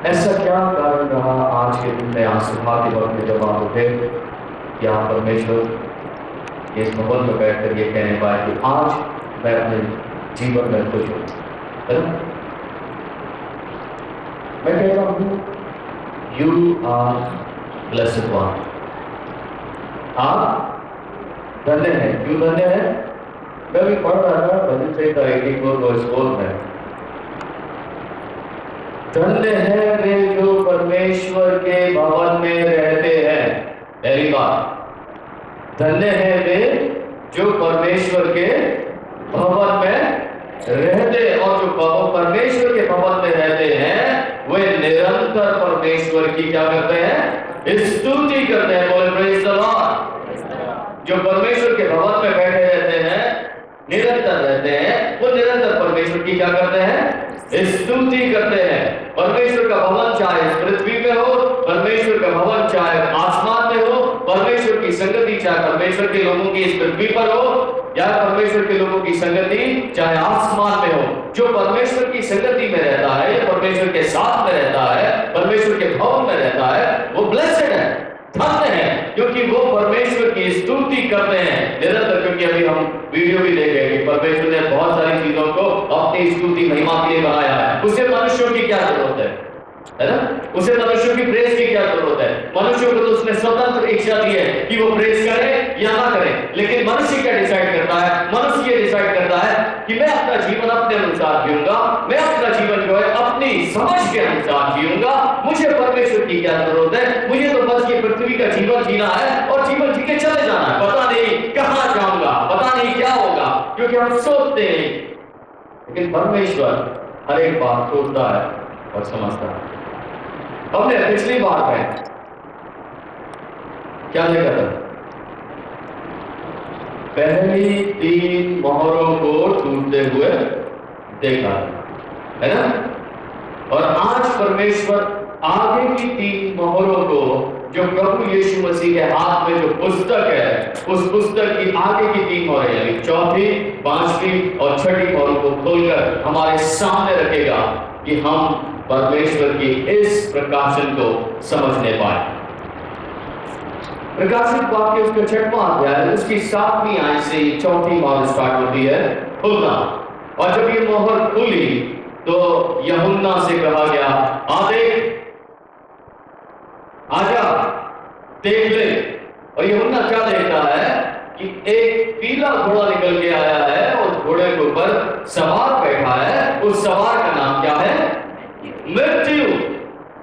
ऐसा क्या कारण रहा आज के दिन में, आज सुबह के वक्त में जब आप उठे कि आप परमेश्वर इस भवन में बैठकर ये कहने पाए कि आज मैं अपने जीवन में खुश हूं, है ना? मैं कहता हूं यू आर ब्लेस्ड वन। आप धन्य हैं। क्यों धन्य है? मैं भी पढ़ रहा था भजन संहिता 84 वर्स 4 में, धन्य है वे जो परमेश्वर के भवन में रहते हैं। पहली बात, धन्य है वे जो परमेश्वर के भवन में रहते, और जो परमेश्वर के भवन में रहते हैं वे निरंतर परमेश्वर की क्या करते हैं? स्तुति करते हैं। बोले प्रेज़ द लॉर्ड। जो परमेश्वर के भवन में बैठे रहते हैं, निरंतर रहते हैं, वो निरंतर परमेश्वर की क्या करते हैं? स्तुति करते हैं। परमेश्वर का भवन चाहे पृथ्वी में हो, परमेश्वर का भवन चाहे आसमान में हो, परमेश्वर की संगति चाहे परमेश्वर के लोगों की इस पृथ्वी पर हो, या परमेश्वर के लोगों की संगति चाहे आसमान में हो, जो परमेश्वर की संगति में रहता है, या परमेश्वर के साथ में रहता है, परमेश्वर के भवन में रहता है, वो ब्लेस्ड है, धन्य है, क्योंकि वो परमेश्वर की स्तुति करते हैं निरंतर। क्योंकि अभी हम वीडियो भी देखे कि परमेश्वर ने बहुत सारी चीजों को अपनी स्तुति महिमा के लिए बनाया है। उसे मनुष्यों की क्या जरूरत है ना? उसे मनुष्यों की प्रेस की क्या जरूरत है? मनुष्यों को तो उसने स्वतंत्र इच्छा दी है कि वो प्रेस करे या ना करे, लेकिन मनुष्य क्या डिसाइड करता है? मनुष्य ये डिसाइड करता है कि मैं अपना जीवन अपने अनुसार जीऊंगा, मैं अपना जीवन जो है अपनी समझ के अनुसार जीऊंगा। मुझे परमेश्वर की क्या जरूरत है? मुझे तो बस ये पृथ्वी का जीवन जीना है और जीवन जी के चले जाना है। पता नहीं कहां जाऊंगा, पता नहीं क्या होगा, क्योंकि हम सोचते हैं, लेकिन परमेश्वर हर एक बात सोचता है और समझता है। हमने पिछली बार में क्या देखा था? पहली 3 मोहरों को टूटते हुए देखा, है ना? और आज परमेश्वर आगे की 3 मोहरों को, जो प्रभु यीशु मसीह के हाथ में जो पुस्तक है, उस पुस्तक की आगे की 3 मोहरें, यानी चौथी, 5वीं और 6ठी मोहरों को खोलकर हमारे सामने रखेगा कि हम परमेश्वर की इस प्रकाशन को समझने पाए। प्रकाशित वाक्य उसका 6वां अध्याय, उसकी 7वीं आयत से 4थी मोहर स्टार्ट होती है खुलना। और जब ये मोहर खुली तो यूहन्ना से कहा गया, आ देख, आजा, देख ले। और यूहन्ना क्या देखता है कि एक पीला घोड़ा निकल के आया है और घोड़े के ऊपर सवार बैठा है। उस सवार का नाम क्या है? मृत्यु।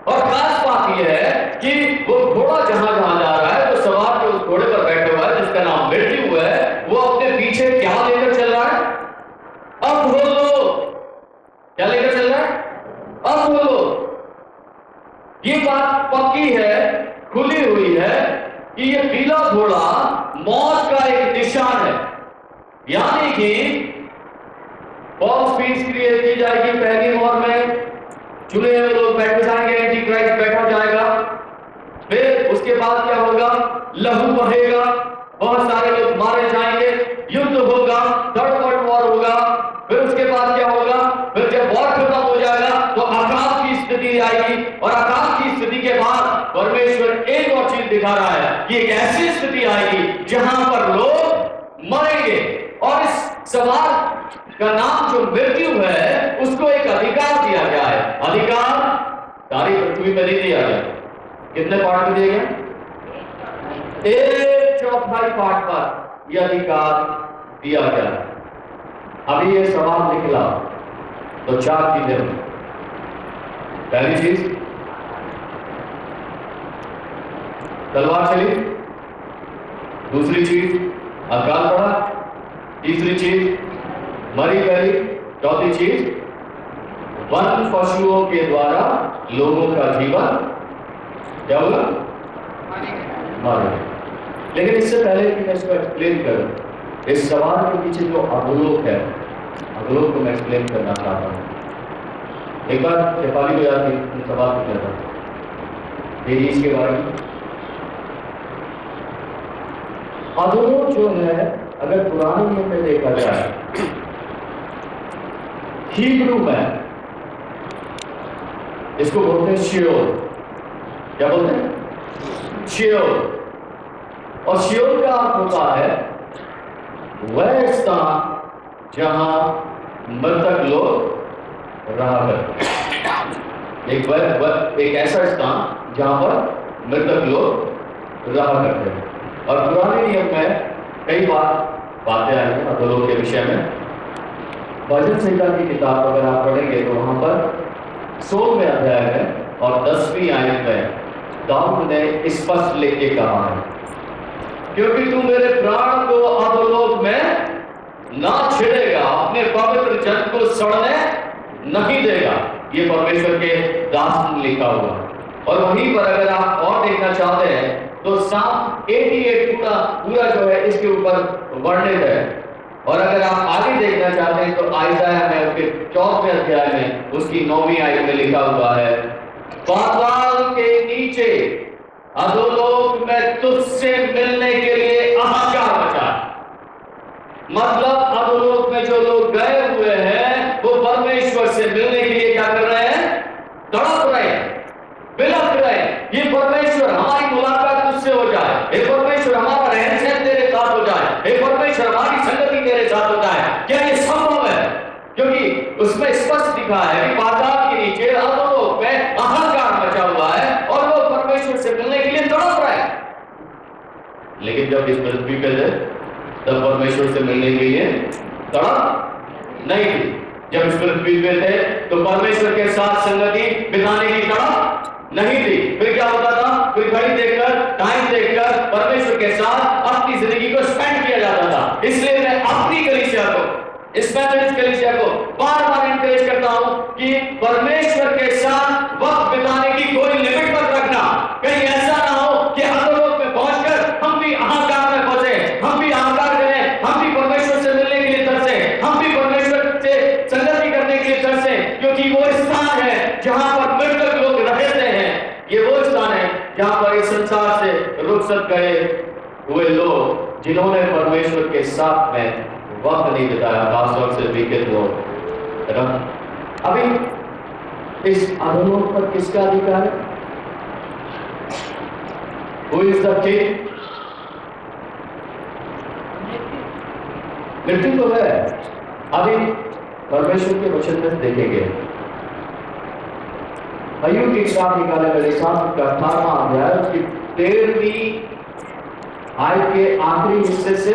और खास बात यह है कि वो घोड़ा जहां जहां जा रहा है, तो सवार जो उस घोड़े पर बैठा हुआ है जिसका नाम मृत्यु है, वो अपने पीछे क्या लेकर चल रहा है? अब बोलो, क्या लेकर चल रहा है? अब बोलो। ये बात पक्की है, खुली हुई है कि ये पीला घोड़ा मौत का एक निशान है। यानी कि बहुत स्पीच क्रिएट की जाएगी पहली मोहर में, चुने हुए लोग बैठ जाएंगे, एंटी क्राइस्ट बैठा जाएगा। फिर उसके बाद क्या होगा? लहू बहेगा, बहुत सारे लोग मारे जाएंगे, युद्ध होगा, थर्ड वर्ल्ड वॉर होगा। फिर उसके बाद क्या होगा? फिर जब वॉर खत्म हो जाएगा तो आकाश की स्थिति आएगी, और आकाश की स्थिति के बाद परमेश्वर एक और चीज दिखा रहा है कि एक ऐसी स्थिति आएगी जहां पर लोग मरेंगे, और इस सवाल का नाम जो मृत्यु है, उसको एक अधिकार दिया गया है। अधिकार सारी पृथ्वी पर नहीं दिया गया। कितने पार्ट में दिया गया? 1/4 पार्ट पर यह अधिकार दिया गया। अभी ये सवाल निकला तो 4 चीजें हुई। पहली चीज, तलवार चली। दूसरी चीज, अकाल पड़ा। तीसरी चीज, मरी गई। चौथी चीज, वन पशुओं के द्वारा लोगों का जीवन क्या हुआ? मारे गए। लेकिन इससे पहले कि मैं इसको एक्सप्लेन करूं, इस सवाल के पीछे जो अवलोक है, अवलोक को मैं एक्सप्लेन करना चाहता हूं। एक बार नेपाली को याद नहीं सवाल पूछा था तेईस के बारे में। अवलोक जो है, अगर पुराने नियम में देखा जाए, हिब्रू में इसको बोलते हैं शियोल। क्या बोलते हैं? शियोल। और शियोल का अर्थ होता है वह स्थान जहां मृतक लोग रहा करते हैं। एक ऐसा स्थान जहां पर मृतक लोग रहा करते हैं। और पुराने नियम में कई बार बातें आई हैं अधोलोक के विषय में। भजन संहिता की किताब अगर आप पढ़ेंगे तो वहां पर 16वें अध्याय में और 10वीं आयत में दाऊद ने स्पष्ट लिख के कहा है, क्योंकि तू मेरे प्राण को अधोलोक में ना छिड़ेगा, अपने पवित्र जन को सड़ने नहीं देगा। ये परमेश्वर के दास ने लिखा हुआ। और वहीं पर अगर आप और देखना चाहते हैं तो साम 88 पूरा जो है इसके ऊपर वर्णित है। और अगर आप आगे देखना चाहते हैं तो आयसाया में उसके 4वें अध्याय में उसकी 9वीं आयत में लिखा हुआ है, पाताल के नीचे अधोलोक में तुझसे मिलने के लिए हाहाकार मचा। मतलब अधोलोक में जो लोग गए हुए हैं वो परमेश्वर से मिलने के लिए क्या कर रहे हैं? तड़प रहे हैं, बिलख रहे हैं। ये परमेश्वर हमारी मुलाकात तुझसे हो जाए, हे परमेश्वर हमारा रहन सहन तेरे साथ हो जाए, हे परमेश्वर हमारी संगति तेरे साथ हो जाए। क्या ये संभव है? क्योंकि उसमें स्पष्ट लिखा है कि पाताल के नीचे अधोलोक में हाहाकार मचा हुआ है और लोग परमेश्वर से मिलने के लिए तड़प रहे हैं। लेकिन जब इस पृथ्वी पे थे तब परमेश्वर से मिलने के लिए तड़प नहीं थी। जब इस पृथ्वी पे थे तो परमेश्वर के साथ संगति बिताने की तड़प नहीं थी। फिर क्या होता था? फिर घड़ी देखकर, टाइम देखकर परमेश्वर के साथ अपनी जिंदगी को स्पेंड किया जाता था। इसलिए मैं अपनी कलीसिया को, इस कलीसिया को बार बार एनकरेज करता हूं कि परमेश्वर के साथ वक्त बिताने की कोई लिमिट मत रखना। कहीं ऐसा ना हो कि अधोलोक में पहुंचकर हम भी अहंकार में फंसे, हम भी अहंकार करें, हम भी परमेश्वर से मिलने के लिए तरसे, हम भी परमेश्वर से संगति करने के लिए तरसे, क्योंकि वो स्थान है जहां पर मृतक लोग रहते हैं। ये वो स्थान है जहां पर इस संसार से रुखसत गए हुए लोग जिन्होंने परमेश्वर के साथ में वक्त नहीं बिताया, खासतौर से विकेट लोग। अभी इस अधोलोक पर किसका अधिकार है? Who is the king? मृत्यु तो है। अभी परमेश्वर के वचन में देखेंगे, अय्यूब की किताब निकाले गए 18वां अध्याय उसकी 13वीं आयत के आखिरी हिस्से से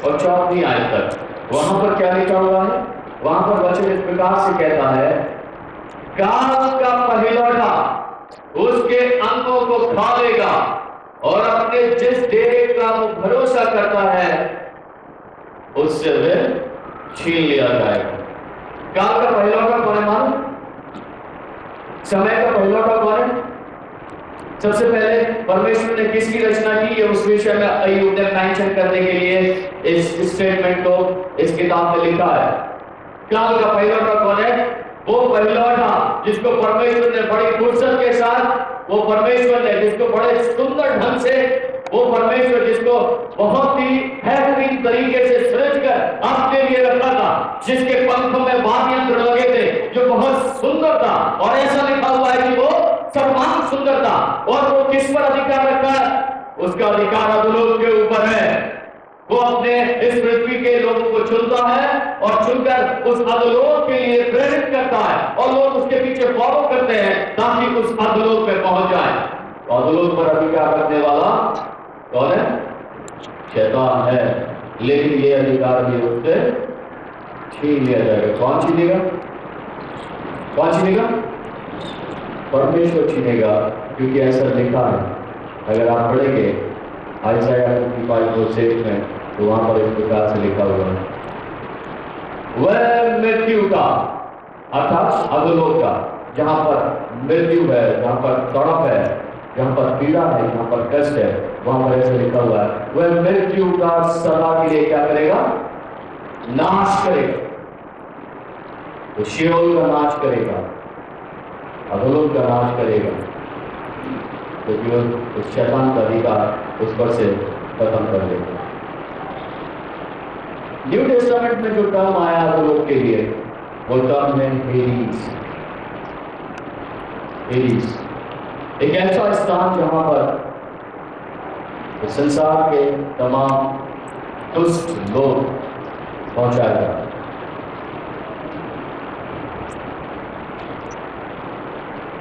और 14वीं आयत तक वहां पर क्या लिखा हुआ है? वहां पर वचन इस प्रकार से कहता है, काल का पहिलौठा उसके अंगों को खा लेगा और अपने जिस डेरे का वो भरोसा करता है उससे वे छीन लिया जाएगा। काल का पहिलौठा कौन है मालूम? समय का पहिलौठा कौन है? सबसे पहले परमेश्वर ने किसकी रचना की है उस विषय में अय्यूब ने मेंशन करने के लिए इस स्टेटमेंट को इस किताब में लिखा है। काल का पहिलौठा कौन है? वो पहिलौठा जिसको परमेश्वर ने बड़ी फुर्सत के साथ, वो परमेश्वर ने जिसको बड़े सुंदर ढंग से, वो परमेश्वर जिसको बहुत ही बेहतरीन तरीके से सृज कर आपके लिए रखा था, जिसके पंखों में वाद्य यंत्र लगे थे, जो बहुत सुंदर था। और ऐसा लिखा हुआ है कि वो सर्वांग सुंदर था। और वो किस पर अधिकार रखा है? उसका अधिकार अधोलोक के ऊपर है। वो अपने इस पृथ्वी के लोगों को चुनता है और चुनकर उस अधोलोक के लिए प्रेरित करता है और लोग उसके पीछे फॉलो करते हैं ताकि उस अधोलोक पे पहुंच जाए। तो अधोलोक पर अधिकार रखने वाला कौन है? शैतान है। लेकिन ये अधिकार भी उससे छीन लिया जाएगा। कौन छीनेगा? कौन छीनेगा? परमेश्वर छीनेगा, क्योंकि ऐसा लिखा है। अगर आप पढ़ेंगे आयसाया 55:6 में तो वहां पर इस प्रकार से लिखा हुआ है, वह मृत्यु का अर्थात अधोलोक का, जहां पर मृत्यु है, जहां पर तड़प है, जहां पर पीड़ा है, जहां पर कष्ट है, वहां पर ऐसे लिखा हुआ है, वह मृत्यु का सदा के लिए क्या करेगा? नाश करेगा। तो शियोल का नाश करेगा, अधोलोक का नाश करेगा, क्योंकि उस शैतान का अधिकार उस पर से खत्म कर देगा। न्यू टेस्टामेंट में जो टर्म आया अधोलोक के लिए वो टर्म है हेडीज। एरीज, एक ऐसा स्थान जहां पर संसार के तमाम दुष्ट लोग पहुंचाए जाते।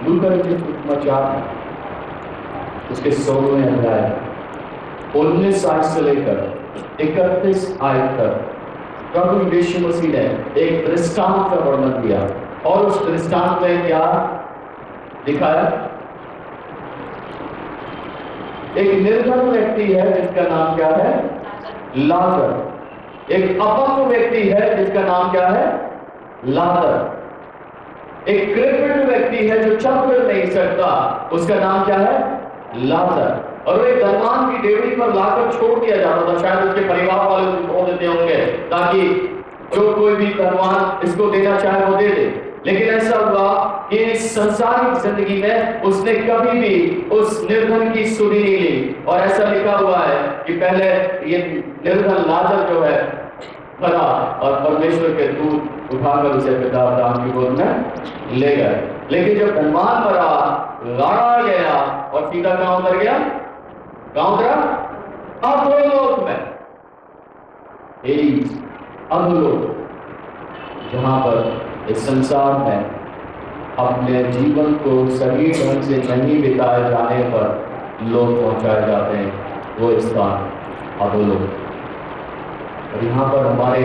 लूका रचित समाचार उसके 16वें अध्याय 19 आयत से लेकर 31 आयत तक प्रभु यीशु मसीह ने एक दृष्टांत का वर्णन किया, और उस दृष्टांत में क्या दिखाया? एक निर्धन व्यक्ति है जिसका नाम क्या है? लाजर। एक अपंग व्यक्ति है जिसका नाम क्या है? लाजर। एक क्रिपल्ड व्यक्ति है जो चल फिर नहीं सकता, उसका नाम क्या है? लाजर। और वो एक धनवान की डेवड़ी पर लाकर छोड़ दिया जाता था, शायद उसके परिवार वाले उसको छोड़ देते होंगे ताकि जो कोई भी धनवान इसको देना चाहे वो दे दे। लेकिन ऐसा हुआ कि इस संसारिक जिंदगी में उसने कभी भी उस निर्धन की सुधि नहीं ली, और ऐसा लिखा हुआ है कि पहले ये निर्धन लाजर जो है मरा और परमेश्वर के दूत उठाकर उसे पिता अब्राहम की गोद में ले गए। लेकिन जब धनवान मरा, गाड़ा गया और सीधा कहां उतर गया? कहां उतरा? अधोलोक में। अधोलोक, जहां पर इस संसार में अपने जीवन को सही ढंग से नहीं बिताए जाने पर लोग पहुंचाए जाते हैं, वो स्थान अधोलोक। और यहाँ पर हमारे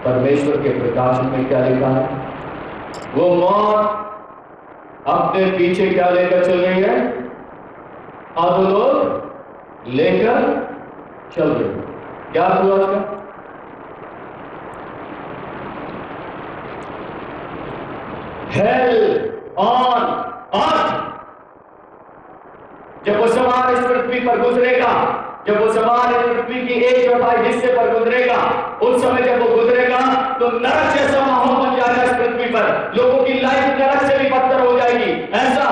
परमेश्वर के प्रकाशन में क्या लिखा है? वो मौत अपने पीछे क्या लेकर चल रही है? अधोलोक लेकर चल रही है। क्या हुआ उसका? Hell on earth। जब वो सवार इस पृथ्वी पर गुजरेगा, जब वो सवार इस पृथ्वी की 1/4 हिस्से पर गुजरेगा, उस समय जब वो गुजरेगा तो नरक जैसा माहौल बन जाएगा इस पृथ्वी पर। लोगों की लाइफ नरक से भी बदतर हो जाएगी। ऐसा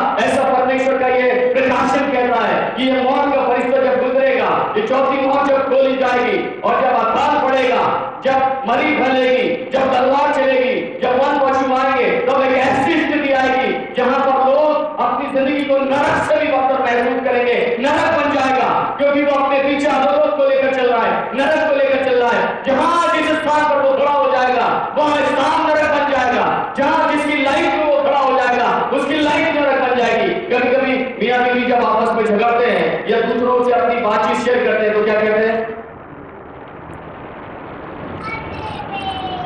परमेश्वर का ये प्रकाशन कहता है कि ये मौत का फरिश्ता जब गुजरेगा, ये चौथी मौत जब खोली जाएगी, और जब अकाल पड़ेगा, जब मरी फैलेगी, जब तलवार चलेगी, जब वन पशु आएंगे, तब एक ऐसी स्थिति आएगी जहां पर लोग अपनी जिंदगी को नरक से भी बदतर महसूस करेंगे। नरक बन जाएगा, क्योंकि वो अपने पीछे अधोलोक को लेकर चल रहा है, नरक को लेकर चल रहा है। जहां जिस स्थान पर वो खड़ा हो जाएगा वहां स्थान नरक बन जाएगा। जहां जिसकी लाइफ में वो खड़ा हो जाएगा उसकी लाइफ नरक बन जाएगी। कभी कभी मियां बीवी जब आपस में झगड़ते हैं या दूसरों से अपनी बातचीत शेयर करते हैं तो क्या कहते हैं?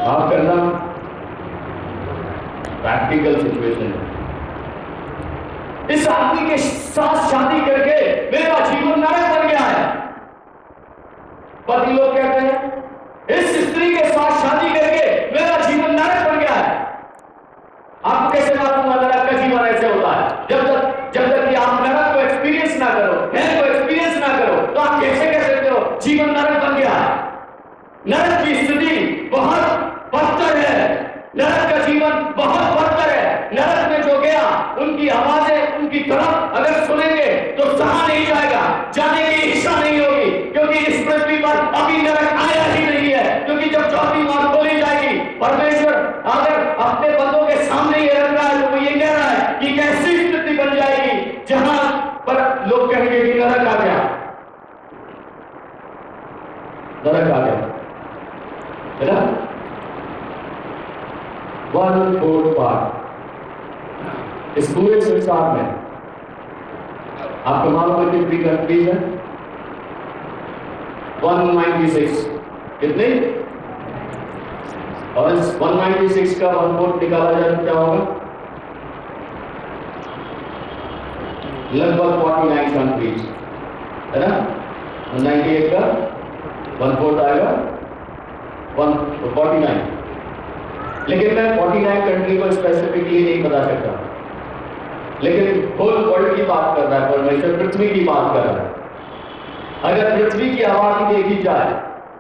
माफ करना, प्रैक्टिकल सिचुएशन है। इस आदमी के साथ शादी करके मेरा जीवन नरक बन गया है। पति लोग कहते हैं इस स्त्री के साथ शादी करके मेरा जीवन नरक बन गया है। आपको कैसे मालूम हुआ नरक का जीवन ऐसे होता है? जब तक कि आप नरक को एक्सपीरियंस ना करो, हेल को एक्सपीरियंस ना करो, तो आप कैसे कह सकते हो जीवन नरक बन गया है? नरक की स्थिति बहुत बदतर है। नरक का जीवन बहुत बदतर है। नरक में जो गया उनकी आवाजें उनकी तरफ अगर सुनेंगे तो सहा नहीं जाएगा, जाने की इच्छा नहीं होगी, क्योंकि इस पृथ्वी पर अभी नरक आया ही नहीं है। क्योंकि जब चौथी मौत खोली जाएगी, परमेश्वर अगर अपने बंदों के सामने ये रख रहा है तो वो ये कह रहा है कि कैसी स्थिति बन जाएगी जहां पर लोग कहेंगे कि नरक आ गया, नरक आ गया, है ना? 1/4 पार्ट इस पूरे संसार में आपको मालूम है कितनी कंट्रीज है? 196। कितने? और इस 196 का 1/4 निकाला जाए तो क्या होगा? लगभग 49 कंट्रीज, है ना? 98 का 1/4 आएगा 49। लेकिन मैं 49 कंट्री को स्पेसिफिकली नहीं बता सकता, लेकिन होल वर्ल्ड की बात कर रहा है परमेश्वर, पृथ्वी की बात कर रहा है। अगर पृथ्वी की आबादी देखी जाए,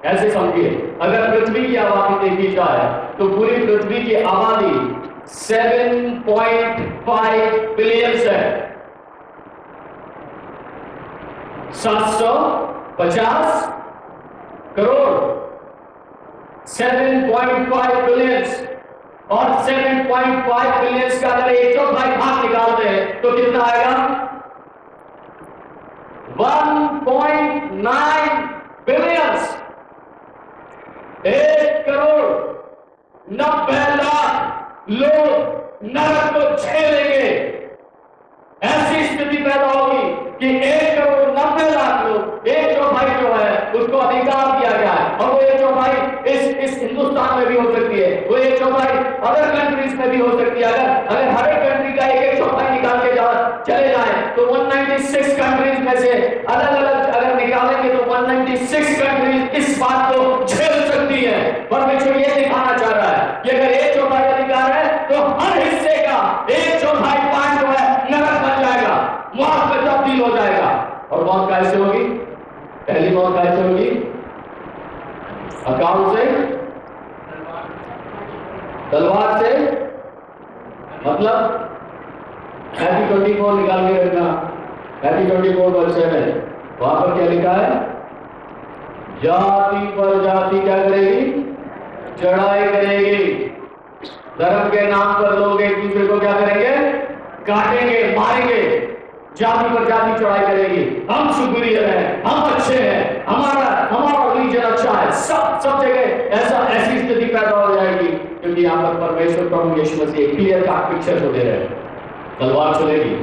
ऐसे समझिए, अगर पृथ्वी की आबादी देखी जाए तो पूरी पृथ्वी की आबादी 7.5 बिलियन है। 750 करोड़, 7.5 बिलियन, और 7.5 बिलियन का अगर 1/4 भाग निकालते हैं तो कितना आएगा? 1.9 बिलियन। 1,90,00,000 लोग नरक को झेलेंगे। ऐसी स्थिति पैदा होगी कि 1,90,00,000 लोग, 1/4 जो है उसको अधिकार दिया गया है। और वो 1/4 इस हिंदुस्तान में भी हो सकती है, वो 1/4 अदर कंट्रीज में भी हो सकती है। अगर हर एक कंट्री का 1/4 निकाल के चले जाए तो 196 कंट्रीज में से अलग अलग अगर निकालेंगे तो 196 कंट्रीज इस बात को झेल सकती है। परमेश्वर ये दिखाना चाह रहा है कि अगर 1/4 अधिकार है तो हर हिस्से का 1/4 पार्ट जो है नरक बन जाएगा, मौत में तब्दील हो जाएगा। और मौत कैसे होगी? पहली मौत कैसे होगी? अकाउंट से, तलवार से, मतलब मैथ्यू 24 निकाल के रखना। मैथ्यू 24:7 वहां पर क्या लिखा है? जाति पर जाति क्या करेगी? चढ़ाई करेगी। धर्म के नाम पर लोग एक दूसरे को क्या करेंगे? काटेंगे, मारेंगे। जाति पर जाति चढ़ाई करेगी। हम सुपीरियर हैं, हम अच्छे हैं, हमारा रिलीजन अच्छा है। सब जगह ऐसी स्थिति पैदा हो जाएगी, क्योंकि यहाँ पर परमेश्वर प्रभु यीशु मसीह क्लियर का पिक्चर को दे रहे हैं। तलवार चलेगी,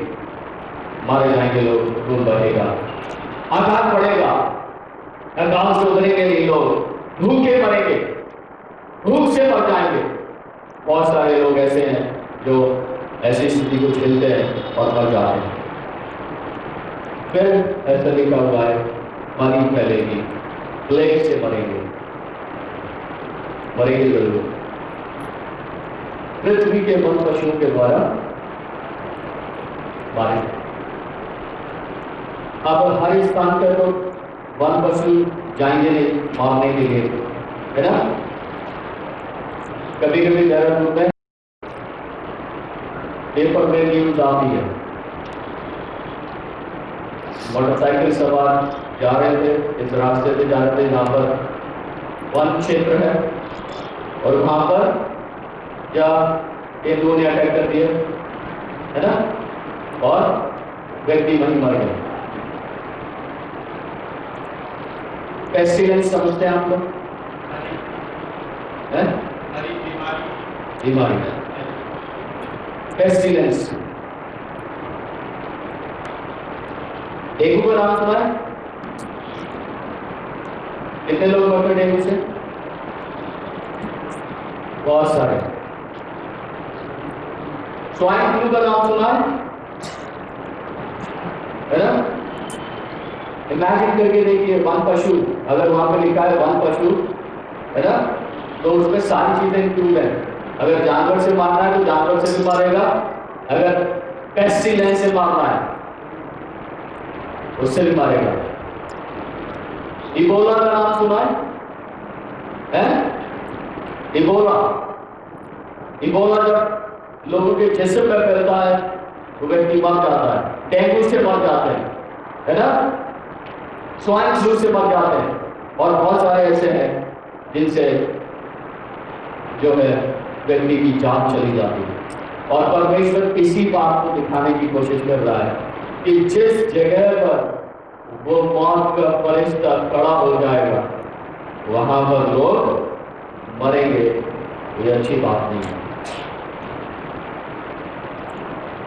मारे जाएंगे लोग, खून बहेगा, आघात पड़ेगा, गांव से उतरेंगे नहीं लोग, भूखे मरेंगे, भूख से मर जाएंगे। बहुत सारे लोग ऐसे हैं जो ऐसी स्थिति को झेलते हैं और मर जाते हैं। फिर ऐसा लिखा हुआ है, मरी फैलेगी, प्लेग से मरेंगे जरूर। पृथ्वी के वन पशुओं के द्वारा मारे। अब हर स्थान पर तो वन पशु जाएंगे नहीं मारने के लिए, है ना? कभी कभी देहरादून में पेपर में न्यूज आती है, मोटरसाइकिल सवार जा रहे थे, इस रास्ते से जा रहे थे जहाँ पर वन क्षेत्र है, और वहां पर क्या तेंदुओं ने अटैक कर दिया, है ना? और व्यक्ति वहीं मर गए। पेस्टिलेंस समझते हैं आप लोग? बीमारी पेस्टिलेंस। डेंगू का नाम सुना है? कितने लोग मरते डेंगू से? बहुत सारे। स्वाइन फ्लू का नाम सुना है ना? इमेजिन करके देखिए, वन पशु, अगर वहां पर लिखा है वन पशु, है ना, तो उसमें सारी चीजें इंक्लूड है। अगर जानवर से मारना है तो जानवर से भी मारेगा, अगर पेस्टिलेंस से मारना है उससे भी मारेगा। इबोला का नाम सुना है? इबोला जब लोगों के जिस्म में फैलता है तो व्यक्ति मर जाता है। डेंगू से मर जाते हैं, है ना? स्वाइन फ्लू से मर जाते हैं, और बहुत सारे ऐसे हैं जिनसे जो है व्यक्ति की जान चली जाती है। और परमेश्वर इसी बात को दिखाने की कोशिश कर रहा है कि जिस जगह पर वो मौत का फरिश्ता खड़ा हो जाएगा वहां पर लोग मरेंगे। ये अच्छी बात नहीं है।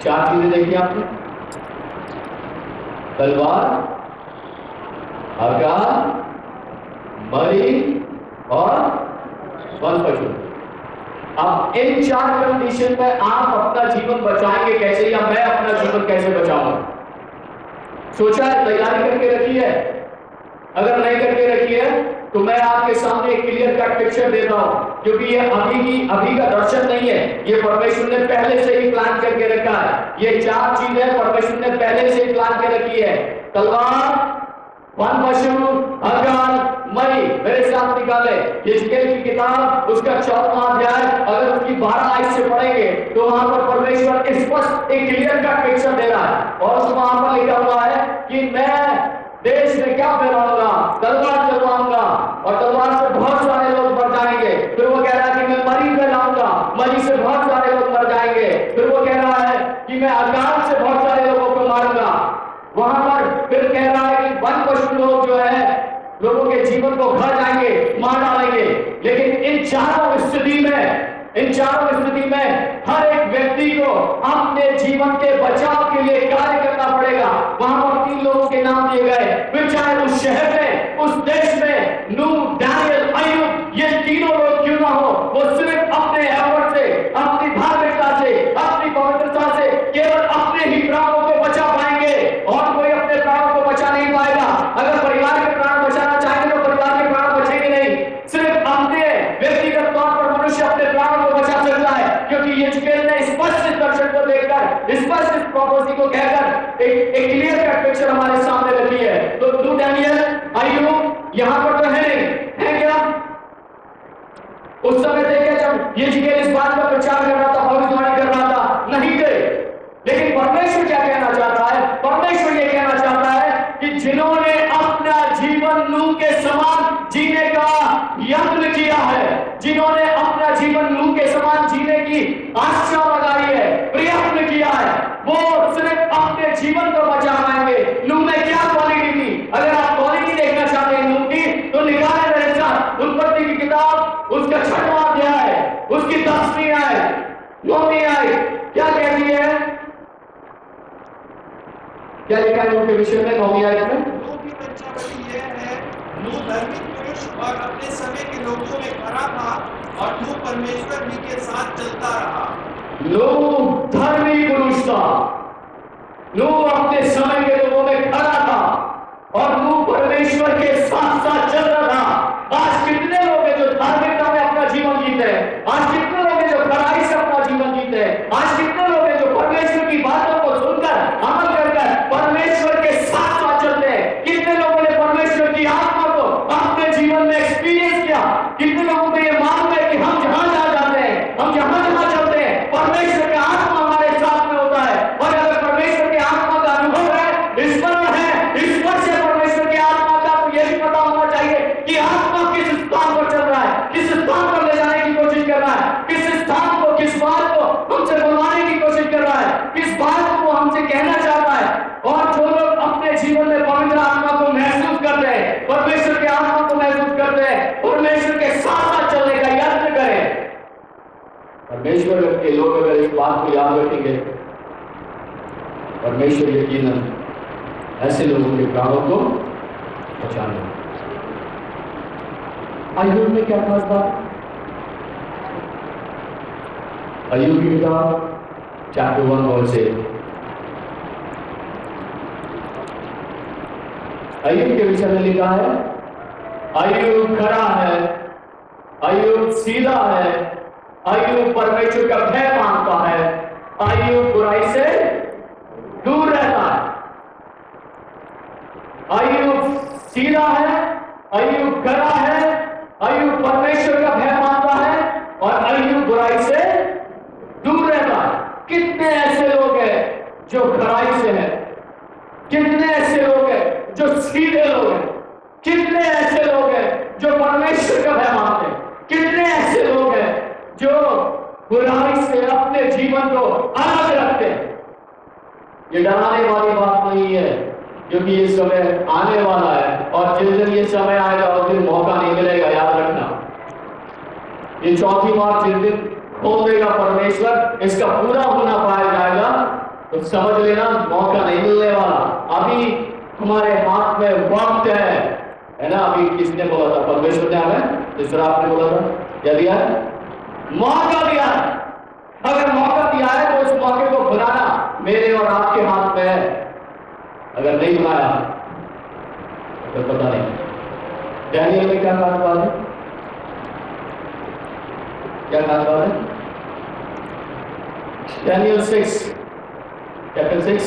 4 चीजें देखी आपने? तलवार, अकाल, मरी और वन पशु। अब इन 4 कंडीशन में आप अपना जीवन बचाएंगे कैसे, या मैं अपना जीवन कैसे बचाऊंगा? सोचा है, तैयारी करके रखी है? अगर नहीं करके रखी है तो मैं आपके सामने एक क्लियर कट पिक्चर देता हूं, क्योंकि ये अभी का दर्शन नहीं है, ये परमेश्वर ने पहले से ही प्लान करके रखा है। ये 4 चीजें परमेश्वर ने पहले से ही प्लान कर रखी है। तलवार, वन पशु, अकाल, मरी। मेरे साथ निकाले हिजकिय्याह की किताब, उसका 14वां अध्याय, अगर उसकी 12 आयत से पढ़ेंगे तो वहां पर परमेश्वर स्पष्ट एक क्लियर कट पिक्चर दे रहा है। और वहां पर लिखा हुआ है कि मैं देश में क्या फैलाऊंगा? तलवार चलवाऊंगा, और तलवार से बहुत सारे लोग मर जाएंगे। फिर वो कह रहा है कि मैं मरी फैलाऊंगा, मरी से बहुत सारे लोग मर जाएंगे। फिर वो कह रहा है कि मैं अकाल से बहुत लोगों के जीवन को खा जाएंगे, मार डालेंगे। लेकिन इन चारों स्थिति में हर एक व्यक्ति को अपने जीवन के बचाव के लिए कार्य करना पड़ेगा। वहां पर 3 लोगों के नाम दिए गए, फिर चाहे उस शहर में, उस देश में नूह, डैनियल, अय्यूब, ये तीनों लोग क्यों ना हो, वो सिर्फ अपने एफर्ट से, अपनी धार्मिकता से, अपनी पवित्रता से केवल अपने ही प्राणों को बचा पाएंगे और कोई अपने प्राणों को बचा नहीं पाएगा। अगर परिवार के प्राण बचाना चाहेंगे तो परिवार के प्राण बचेंगे नहीं। सिर्फ अपने व्यक्तिगत तौर पर मनुष्य अपने प्राणों को बचा सकता है, क्योंकि यिजकेल ने स्पष्ट इस दर्शन को देखकर, स्पष्ट इस प्रोफेसी को कहकर एक क्लियर कट पिक्चर हमारे सामने रखी है। तो तू डैनियल, अय्यूब यहां पर तो है नहीं, है क्या? उस समय देखे जब यिजकेल इस बात का प्रचार कर रहा था, भविष्यवाणी कर रहा था, नहीं थे। लेकिन परमेश्वर क्या कहना चाहता है? परमेश्वर ये कहना चाहता है कि जिन्होंने अपना जीवन नूह के समान जीने का यत्न किया है, जिन्होंने अपना जीवन नूह के समान जीने की आशा लगाई है, प्रयत्न किया है, वो सिर्फ अपने जीवन को बचा पाएंगे। नूह में क्या क्वालिटी थी? अगर आप क्वालिटी देखना चाहते हैं नूह की, तो निकाले मेरे साथ उत्पत्ति की किताब, उसका 6वां अध्याय, उसकी 10वीं आयत, 9वीं आयत क्या कहती है? क्या लिखा है नूह के विषय में 9वीं आयत में? नूह की पंचावली यह है, नूह धार्मिक पुरुष और अपने समय के लोगों में खरा था और नूह परमेश्वर ही के साथ चलता रहा। नूह धर्मी पुरुष था, नूह अपने समय के लोगों में खरा था और नूह परमेश्वर के साथ साथ चल रहा था। आज कितने लोग हैं जो धार्मिकता में अपना जीवन जीते हैं? आज कितने लोग हैं जो खराई से अपना जीवन जीते हैं? आज कितने लोग हैं जो परमेश्वर की बातों को सुनकर, अमल करकर परमेश्वर के साथ साथ चलते हैं? कितने लोगों ने परमेश्वर की आत्मा को अपने जीवन में एक्सपीरियंस किया? कितने लोगों को यह मालूम है कि हम जहां जहां जाते हैं, हम जहां जहां चलते हैं, परमेश्वर का आत्मा हमारे साथ में होता है? और अगर परमेश्वर की आत्मा का अनुभव है, स्मरण है, स्पर्श है परमेश्वर की आत्मा का, तो यह भी पता होना चाहिए कि आत्मा किस स्थान पर चल रहा है, किस स्थान पर ले जाने की कोशिश कर रहा है, किस स्थान को, किस बात को हमसे बुलवाने की कोशिश कर रहा है, किस बात को हमसे कहना चाहता है। और जो लोग अपने जीवन में पवित्र आत्मा को महसूस करते हैं, परमेश्वर के आत्मा को महसूस करते हैं, परमेश्वर के साथ साथ चलने का यत्न करें। परमेश्वर के लोग अगर इस बात को याद रखेंगे, परमेश्वर यकीनन ऐसे लोगों के प्राणों को बचाने। अय्यूब में क्या खास बात? अय्यूब की किताब चैप्टर 1 वर्स 8, अय्यूब के विषय में लिखा है, अय्यूब खरा है, अय्यूब सीधा है, अय्यूब परमेश्वर का भय मानता है, अय्यूब बुराई से दूर रहता है। अय्यूब सीधा है, अय्यूब खरा है, अय्यूब परमेश्वर का भय मानता है और अय्यूब बुराई से दूर रहता है। कितने ऐसे लोग हैं जो खराई से हैं? कितने ऐसे लोग हैं जो सीधे लोग हैं? कितने ऐसे लोग हैं जो परमेश्वर का भय मानते हैं? कितने ऐसे लोग हैं जो बुराई से अपने जीवन को अलग रखते हैं? ये डराने वाली बात नहीं है, क्योंकि ये समय आने वाला है और जिस दिन ये समय आएगा उस दिन मौका नहीं मिलेगा, याद रखना। ये चौथी बात जिस दिन खोल देगा परमेश्वर, इसका पूरा होना पाया जाएगा, तो समझ लेना मौका नहीं मिलने वाला। अभी हमारे हाथ में वक्त है ना? अभी किसने बोला था? परमेश्वर ने हमें, जिस तरह आपने बोला था, क्या दिया है? मौका दिया है। अगर मौका दिया है तो उस मौके को बुलाना मेरे और आपके हाथ में है। अगर नहीं बुलाया तो पता नहीं। डैनियल में क्या खास बात है? क्या खास बात है? डैनियल 6 चैप्टर 6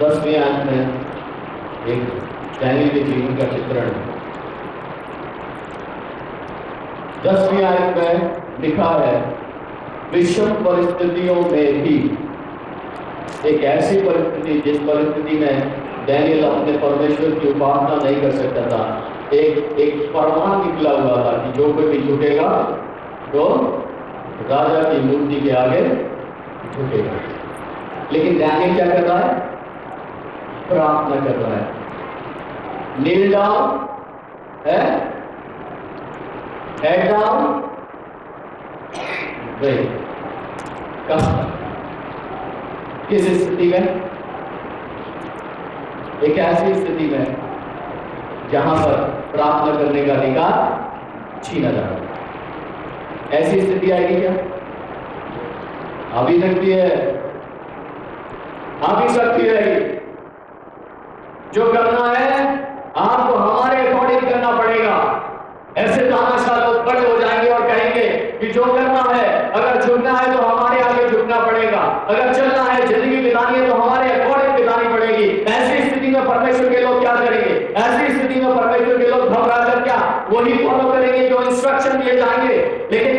10वीं आयत में एक डैनियल के जीवन का चित्रण। 10वीं आयत में लिखा है, विषम परिस्थितियों में भी, एक ऐसी परिस्थिति जिस परिस्थिति में डैनियल अपने परमेश्वर की उपासना नहीं कर सकता था, एक फरमान निकला हुआ था कि जो कोई भी झुकेगा तो राजा की मूर्ति के आगे झुकेगा। लेकिन डैनियल क्या कर रहा है? प्रार्थना कर रहा है। नील डाउन है, हेड डाउन, किस स्थिति में? एक ऐसी स्थिति में जहां पर प्रार्थना करने का अधिकार छीना जा रहा है। ऐसी स्थिति आएगी क्या? आ भी सकती है, आ भी सकती है। जो करना है आपको हमारे अकॉर्डिंग करना पड़ेगा। ऐसे तानाशाह लोग खड़े हो जाएंगे और कहेंगे कि जो करना है, अगर झुकना है तो हमारे आगे झुकना पड़ेगा, अगर चलना है, जिंदगी बितानी है तो हमारे अकॉर्डिंग बितानी पड़ेगी। ऐसी स्थिति में परमेश्वर के लोग क्या करेंगे? ऐसी स्थिति में परमेश्वर के लोग घबराकर क्या वही फॉलो करेंगे जो इंस्ट्रक्शन दिए जाएंगे। लेकिन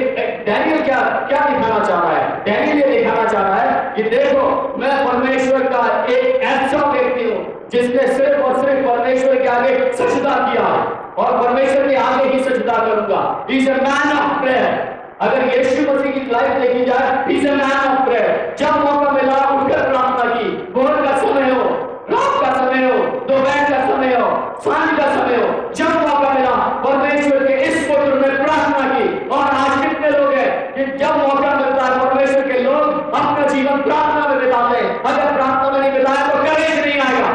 डैनियल क्या दिखाना चाह रहा है? डैनियल ये दिखाना चाह रहा है कि देखो, मैं परमेश्वर का एक ऐसा व्यक्ति हूं जिसने सिर्फ और सिर्फ परमेश्वर के आगे सजदा किया है और परमेश्वर के आगे ही सजदा करूंगा। He is a man of prayer। अगर यीशु मसीह की लाइफ देखी जाए, he is a man of prayer। जब मौका मिला उठकर प्रार्थना की। भोर का समय हो, रात का समय हो, दोपहर का समय हो, सांझ का समय हो, जब मौका मिला परमेश्वर के इस पुत्र में प्रार्थना की। और आज कितने लोग हैं कि जब मौका मिलता है परमेश्वर के लोग अपना जीवन प्रार्थना में बिताते हैं। अगर प्रार्थना में नहीं बिताया तो करेज नहीं आएगा,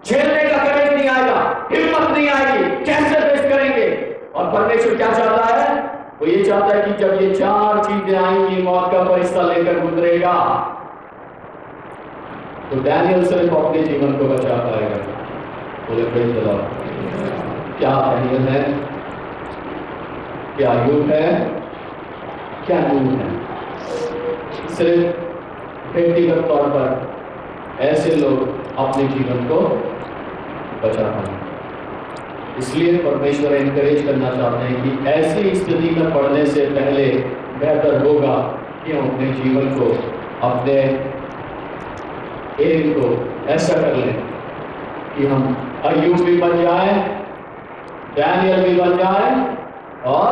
झेलने का करेज नहीं आएगा, हिम्मत नहीं आएगी, कैसे फेस करेंगे? और परमेश्वर क्या चाहता है? वो ये चाहता है कि जब ये चार चीजें आएंगी, मौत का फरिश्ता लेकर गुजरेगा, तो डैनियल सिर्फ अपने जीवन को बचा पाएगा। बोले प्रेज़ द लॉर्ड। क्या डैनियल है? क्या यूब है? क्या नूह है? सिर्फ व्यक्तिगत तौर पर ऐसे लोग अपने जीवन को बचा पाए। इसलिए परमेश्वर एनकरेज करना चाहते हैं कि ऐसी स्थिति में पड़ने से पहले बेहतर होगा कि हम अपने जीवन को, अपने एम को ऐसा कर लें कि हम अय्यूब भी बन जाए, डैनियल भी बन जाए और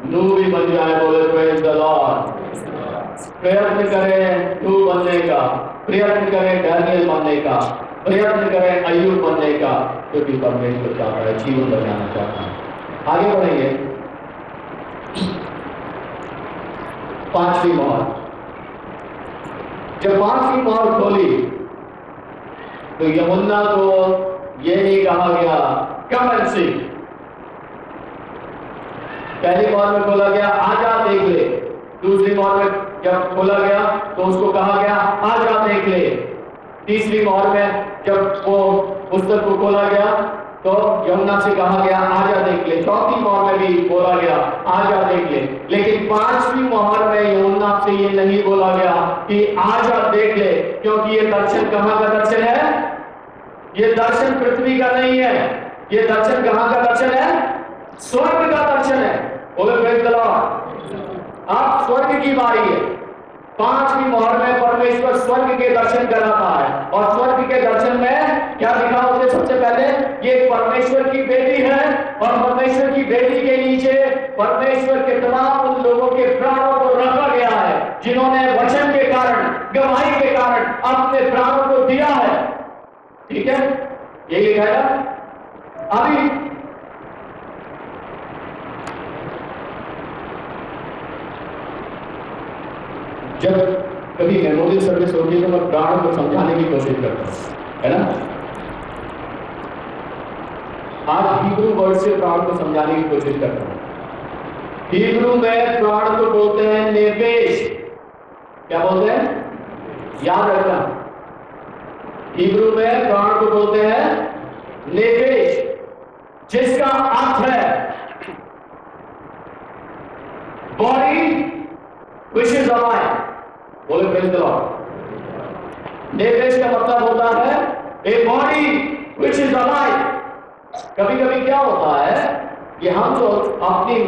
नूह भी बन जाए। बोले प्रेज़ द लॉर्ड। प्रयत्न करें नूह बनने का, प्रयत्न करें डैनियल बनने का, प्रयत्न करें अय्यूब बनने का, क्योंकि परमेश्वर चाहता है, जीवन बचाना चाहता है। आगे बढ़ेंगे। पांचवी मोहर। जब पांचवी मोहर खोली तो यमुना को यह नहीं कहा गया कम एंड सी। पहली मोहर में खोला गया आजा देख ले। दूसरी मोहर में जब खोला गया तो उसको कहा गया आजा देख ले। तीसरी मोहर में जब वो पुस्तक को खोला गया तो यमुना से कहा गया आजा देख ले। चौथी मोहर में भी बोला गया आजा देख ले। लेकिन पांचवी मोहर में यमुना से ये नहीं बोला गया कि आजा देख ले, क्योंकि ये दर्शन कहां का दर्शन है? ये दर्शन पृथ्वी का नहीं है। ये दर्शन कहां का दर्शन है? स्वर्ग का दर्शन है। बोले प्रेज़ द लॉर्ड। अब स्वर्ग की बारी है। पांचवी मोहर में परमेश्वर स्वर्ग के दर्शन कराता है और स्वर्ग के दर्शन में क्या दिखा उसे? सबसे पहले ये परमेश्वर की बेटी है और परमेश्वर की बेटी के नीचे परमेश्वर के तमाम उन लोगों के प्राणों को रखा गया है जिन्होंने वचन के कारण, गवाही के कारण अपने प्राणों को दिया है। ठीक है, ये लिखा है। अभी जब कभी मेमोरियल सर्विस होती है तो मैं प्राण को समझाने की कोशिश करता हूं, है ना? आज हिब्रू वर्ड से प्राण को समझाने की कोशिश करता हूं। हिब्रू में प्राण को बोलते हैं नेफेश। क्या बोलते हैं? याद रखना, हिब्रू में प्राण को बोलते हैं नेफेश, जिसका अर्थ है बॉडी विच इज अलाइव। बोले प्रेज़ द लॉर्ड। नेफेश का मतलब होता है a body which is alive. कभी कभी क्या होता है कि हम तो अपनी,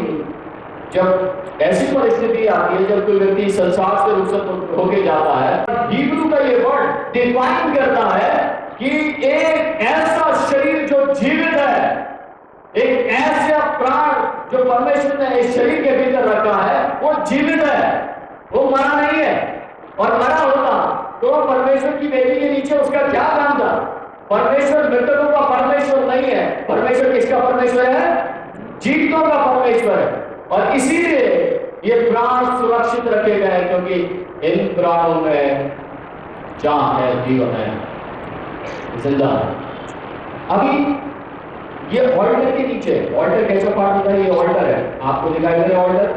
जब ऐसी परिस्थिति आती है जब कोई व्यक्ति संसार से रुखसत होके जाता है, हिब्रू का ये वर्ड डिफाइन करता है कि एक ऐसा शरीर जो जीवित है, एक ऐसा प्राण जो परमेश्वर ने इस शरीर के भीतर रखा है, वो जीवित है, वो मरा नहीं है। और मरा होता तो परमेश्वर की बेटी के नीचे उसका क्या काम था? परमेश्वर मृतकों का परमेश्वर नहीं है, परमेश्वर किसका परमेश्वर है? जीवितों का परमेश्वर है। और इसीलिए ये प्राण सुरक्षित रखे गए, क्योंकि इन प्राणों में जान है, जीवन है, जिंदा है। अभी ये ऑल्टर के नीचे, ऑल्टर कैसा पार्ट होता है? ये ऑल्टर है, आपको दिखाई दे रहा है ऑल्टर?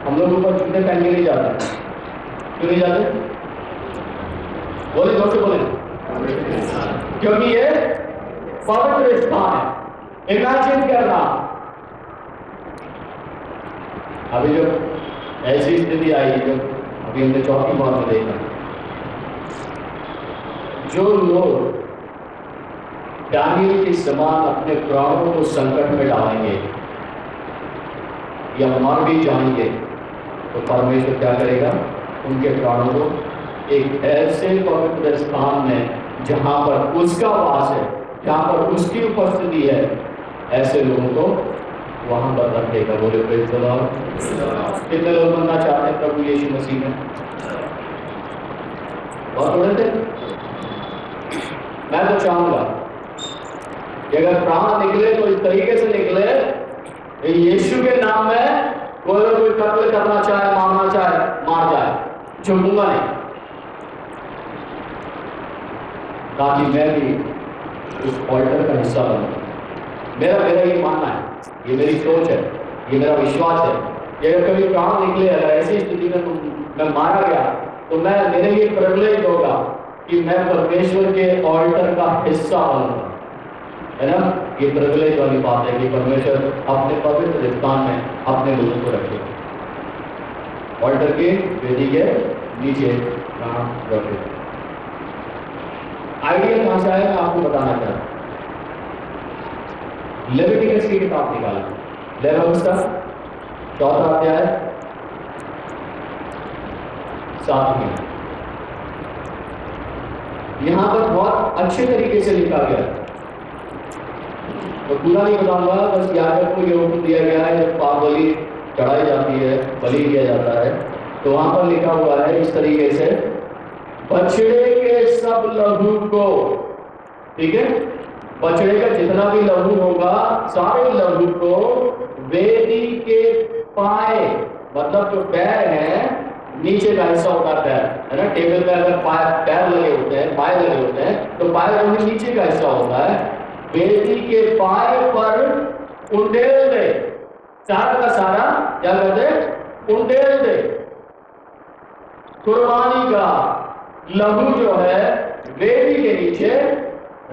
हम लोग ऊपर जूते पहन के नहीं जाते, क्यों नहीं जाते? बोले, जोर से बोले। क्योंकि ये पवित्र स्थान है। इमेजिन करना, अभी जो ऐसी स्थिति आई, जो अभी हमने चौथी बार में देखा, जो लोग दानियल के समान अपने प्राणों को संकट में डालेंगे या मर भी जाएंगे, तो परमेश्वर क्या करेगा? उनके प्राणों को एक ऐसे पवित्र स्थान में जहां पर उसका वास है, जहां पर उसकी उपस्थिति है, ऐसे लोगों को वहां पर रखेगा। बोले प्रेज़ द लॉर्ड। कितने लोग बनना चाहते हैं प्रभु यीशु मसीह में? बहुत थोड़े थे। मैं तो चाहूंगा कि अगर प्राण निकले तो इस तरीके से निकले, यीशु के नाम में कोई कत्ल करना चाहे, मारना चाहे, मार जाए, झुकूंगा नहीं, ताकि मैं भी उस ऑल्टर का हिस्सा बनूं। मेरा ये मानना है, ये मेरी सोच है, ये मेरा विश्वास है कि अगर कभी प्राण निकले, अगर ऐसी स्थिति में मैं मारा गया, तो मेरे लिए प्रिविलेज होगा कि मैं परमेश्वर के ऑल्टर का हिस्सा बनूंगा, है ना? ये प्रिविलेज वाली बात है कि परमेश्वर अपने पवित्र स्थान में अपने लोगों को रखेगा। ऑल्टर के वेदी के नीचे प्राण रखेगा। आइडिया कहां से आया, मैं आपको बताना चाहता हूं। लेविटिकस की किताब निकाला, लेविटिकस का 4वां अध्याय 7वें। यहां पर बहुत अच्छे तरीके से लिखा गया, तो पूरा नहीं बताऊंगा, बस याजक को ये हुक्म दिया गया है जब पाप बलि चढ़ाई जाती है, बलि किया जाता है, तो वहां पर लिखा हुआ है इस तरीके से, बछड़े के सब लहू को, ठीक है, बछड़े का जितना भी लहू होगा, सारे लहू को वेदी के पाए, मतलब जो पैर है, नीचे का हिस्सा होता है पैर, है ना? टेबल पे अगर पैर लगे होते हैं, पाए लगे होते हैं, तो पाए जो नीचे का हिस्सा होता है, वेदी के पाए पर उंडेल दे, सारा का सारा क्या कहते? उंडेल दे। कुर्बानी का लहू जो है वेदी के नीचे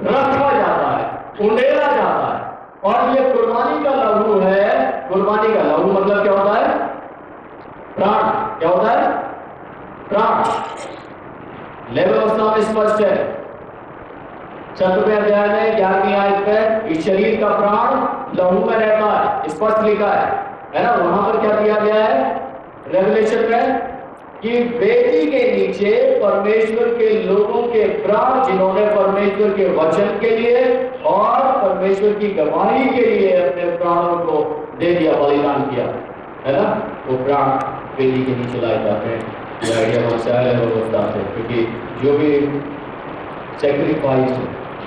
रखा जाता है, उंडेला जाता है। और ये कुर्बानी का लहू है, कुर्बानी का लहू मतलब क्या होता है? प्राण। क्या होता है? प्राण। लेविटिकस में स्पष्ट है, 7वें अध्याय में 11वीं आयत पे, इस शरीर का प्राण लहू में रहता है, स्पष्ट लिखा है ना? वहां पर क्या दिया गया है रेवलेशन में कि वेदी के नीचे परमेश्वर के लोगों के प्राण, जिन्होंने परमेश्वर के वचन के लिए और परमेश्वर की गवाही के लिए अपने प्राणों को दे दिया, बलिदान किया, है ना? वो प्राण वेदी के नीचे लाए जाते हैं। ये आइडिया बहुत सारा है व्यवस्था से, क्योंकि जो भी सेक्रीफाइस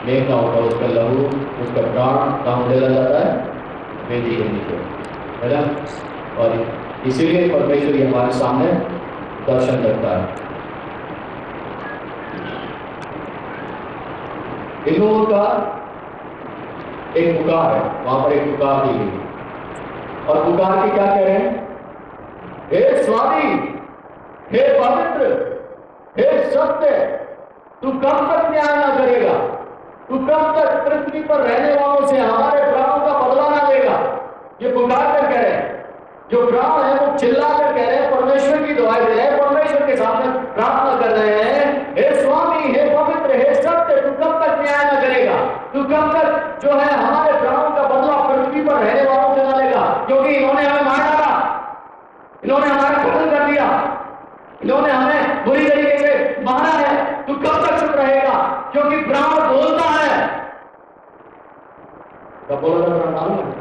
देखना होता है, उसका लहू, उसका प्राण कहाँ डाला जाता है? वेदी के नीचे, है ना? और इसीलिए परमेश्वर ये हमारे सामने दर्शन करता है। इन लोगों का एक पुकार है, वहां पर एक पुकार दी गई, और पुकार के क्या कह रहे हैं? हे स्वामी, हे पवित्र, हे सत्य, तू कब तक न्याय ना करेगा? तू कब तक पृथ्वी पर रहने वालों से हमारे प्राणों का बदला ना लेगा? ये पुकार कर कह रहे हैं। जो प्राण है वो चिल्ला कर कह रहे हैं, परमेश्वर की दुआएं दे रहे हैं, परमेश्वर के सामने प्रार्थना कर रहे हैं, हे स्वामी, हे पवित्र, हे सत्य, तू कब तक न्याय ना करेगा? तू कब तक जो है हमारे प्राणों का बदला पृथ्वी पर रहने वालों से ना लेगा? क्योंकि इन्होंने हमें मार डाला, इन्होंने हमारा कत्ल कर दिया, इन्होंने हमें बुरी तरीके से मारा है। तू कब तक चुप रहेगा? क्योंकि प्राण बोलता है। कब बोला था प्राण? मालूम है?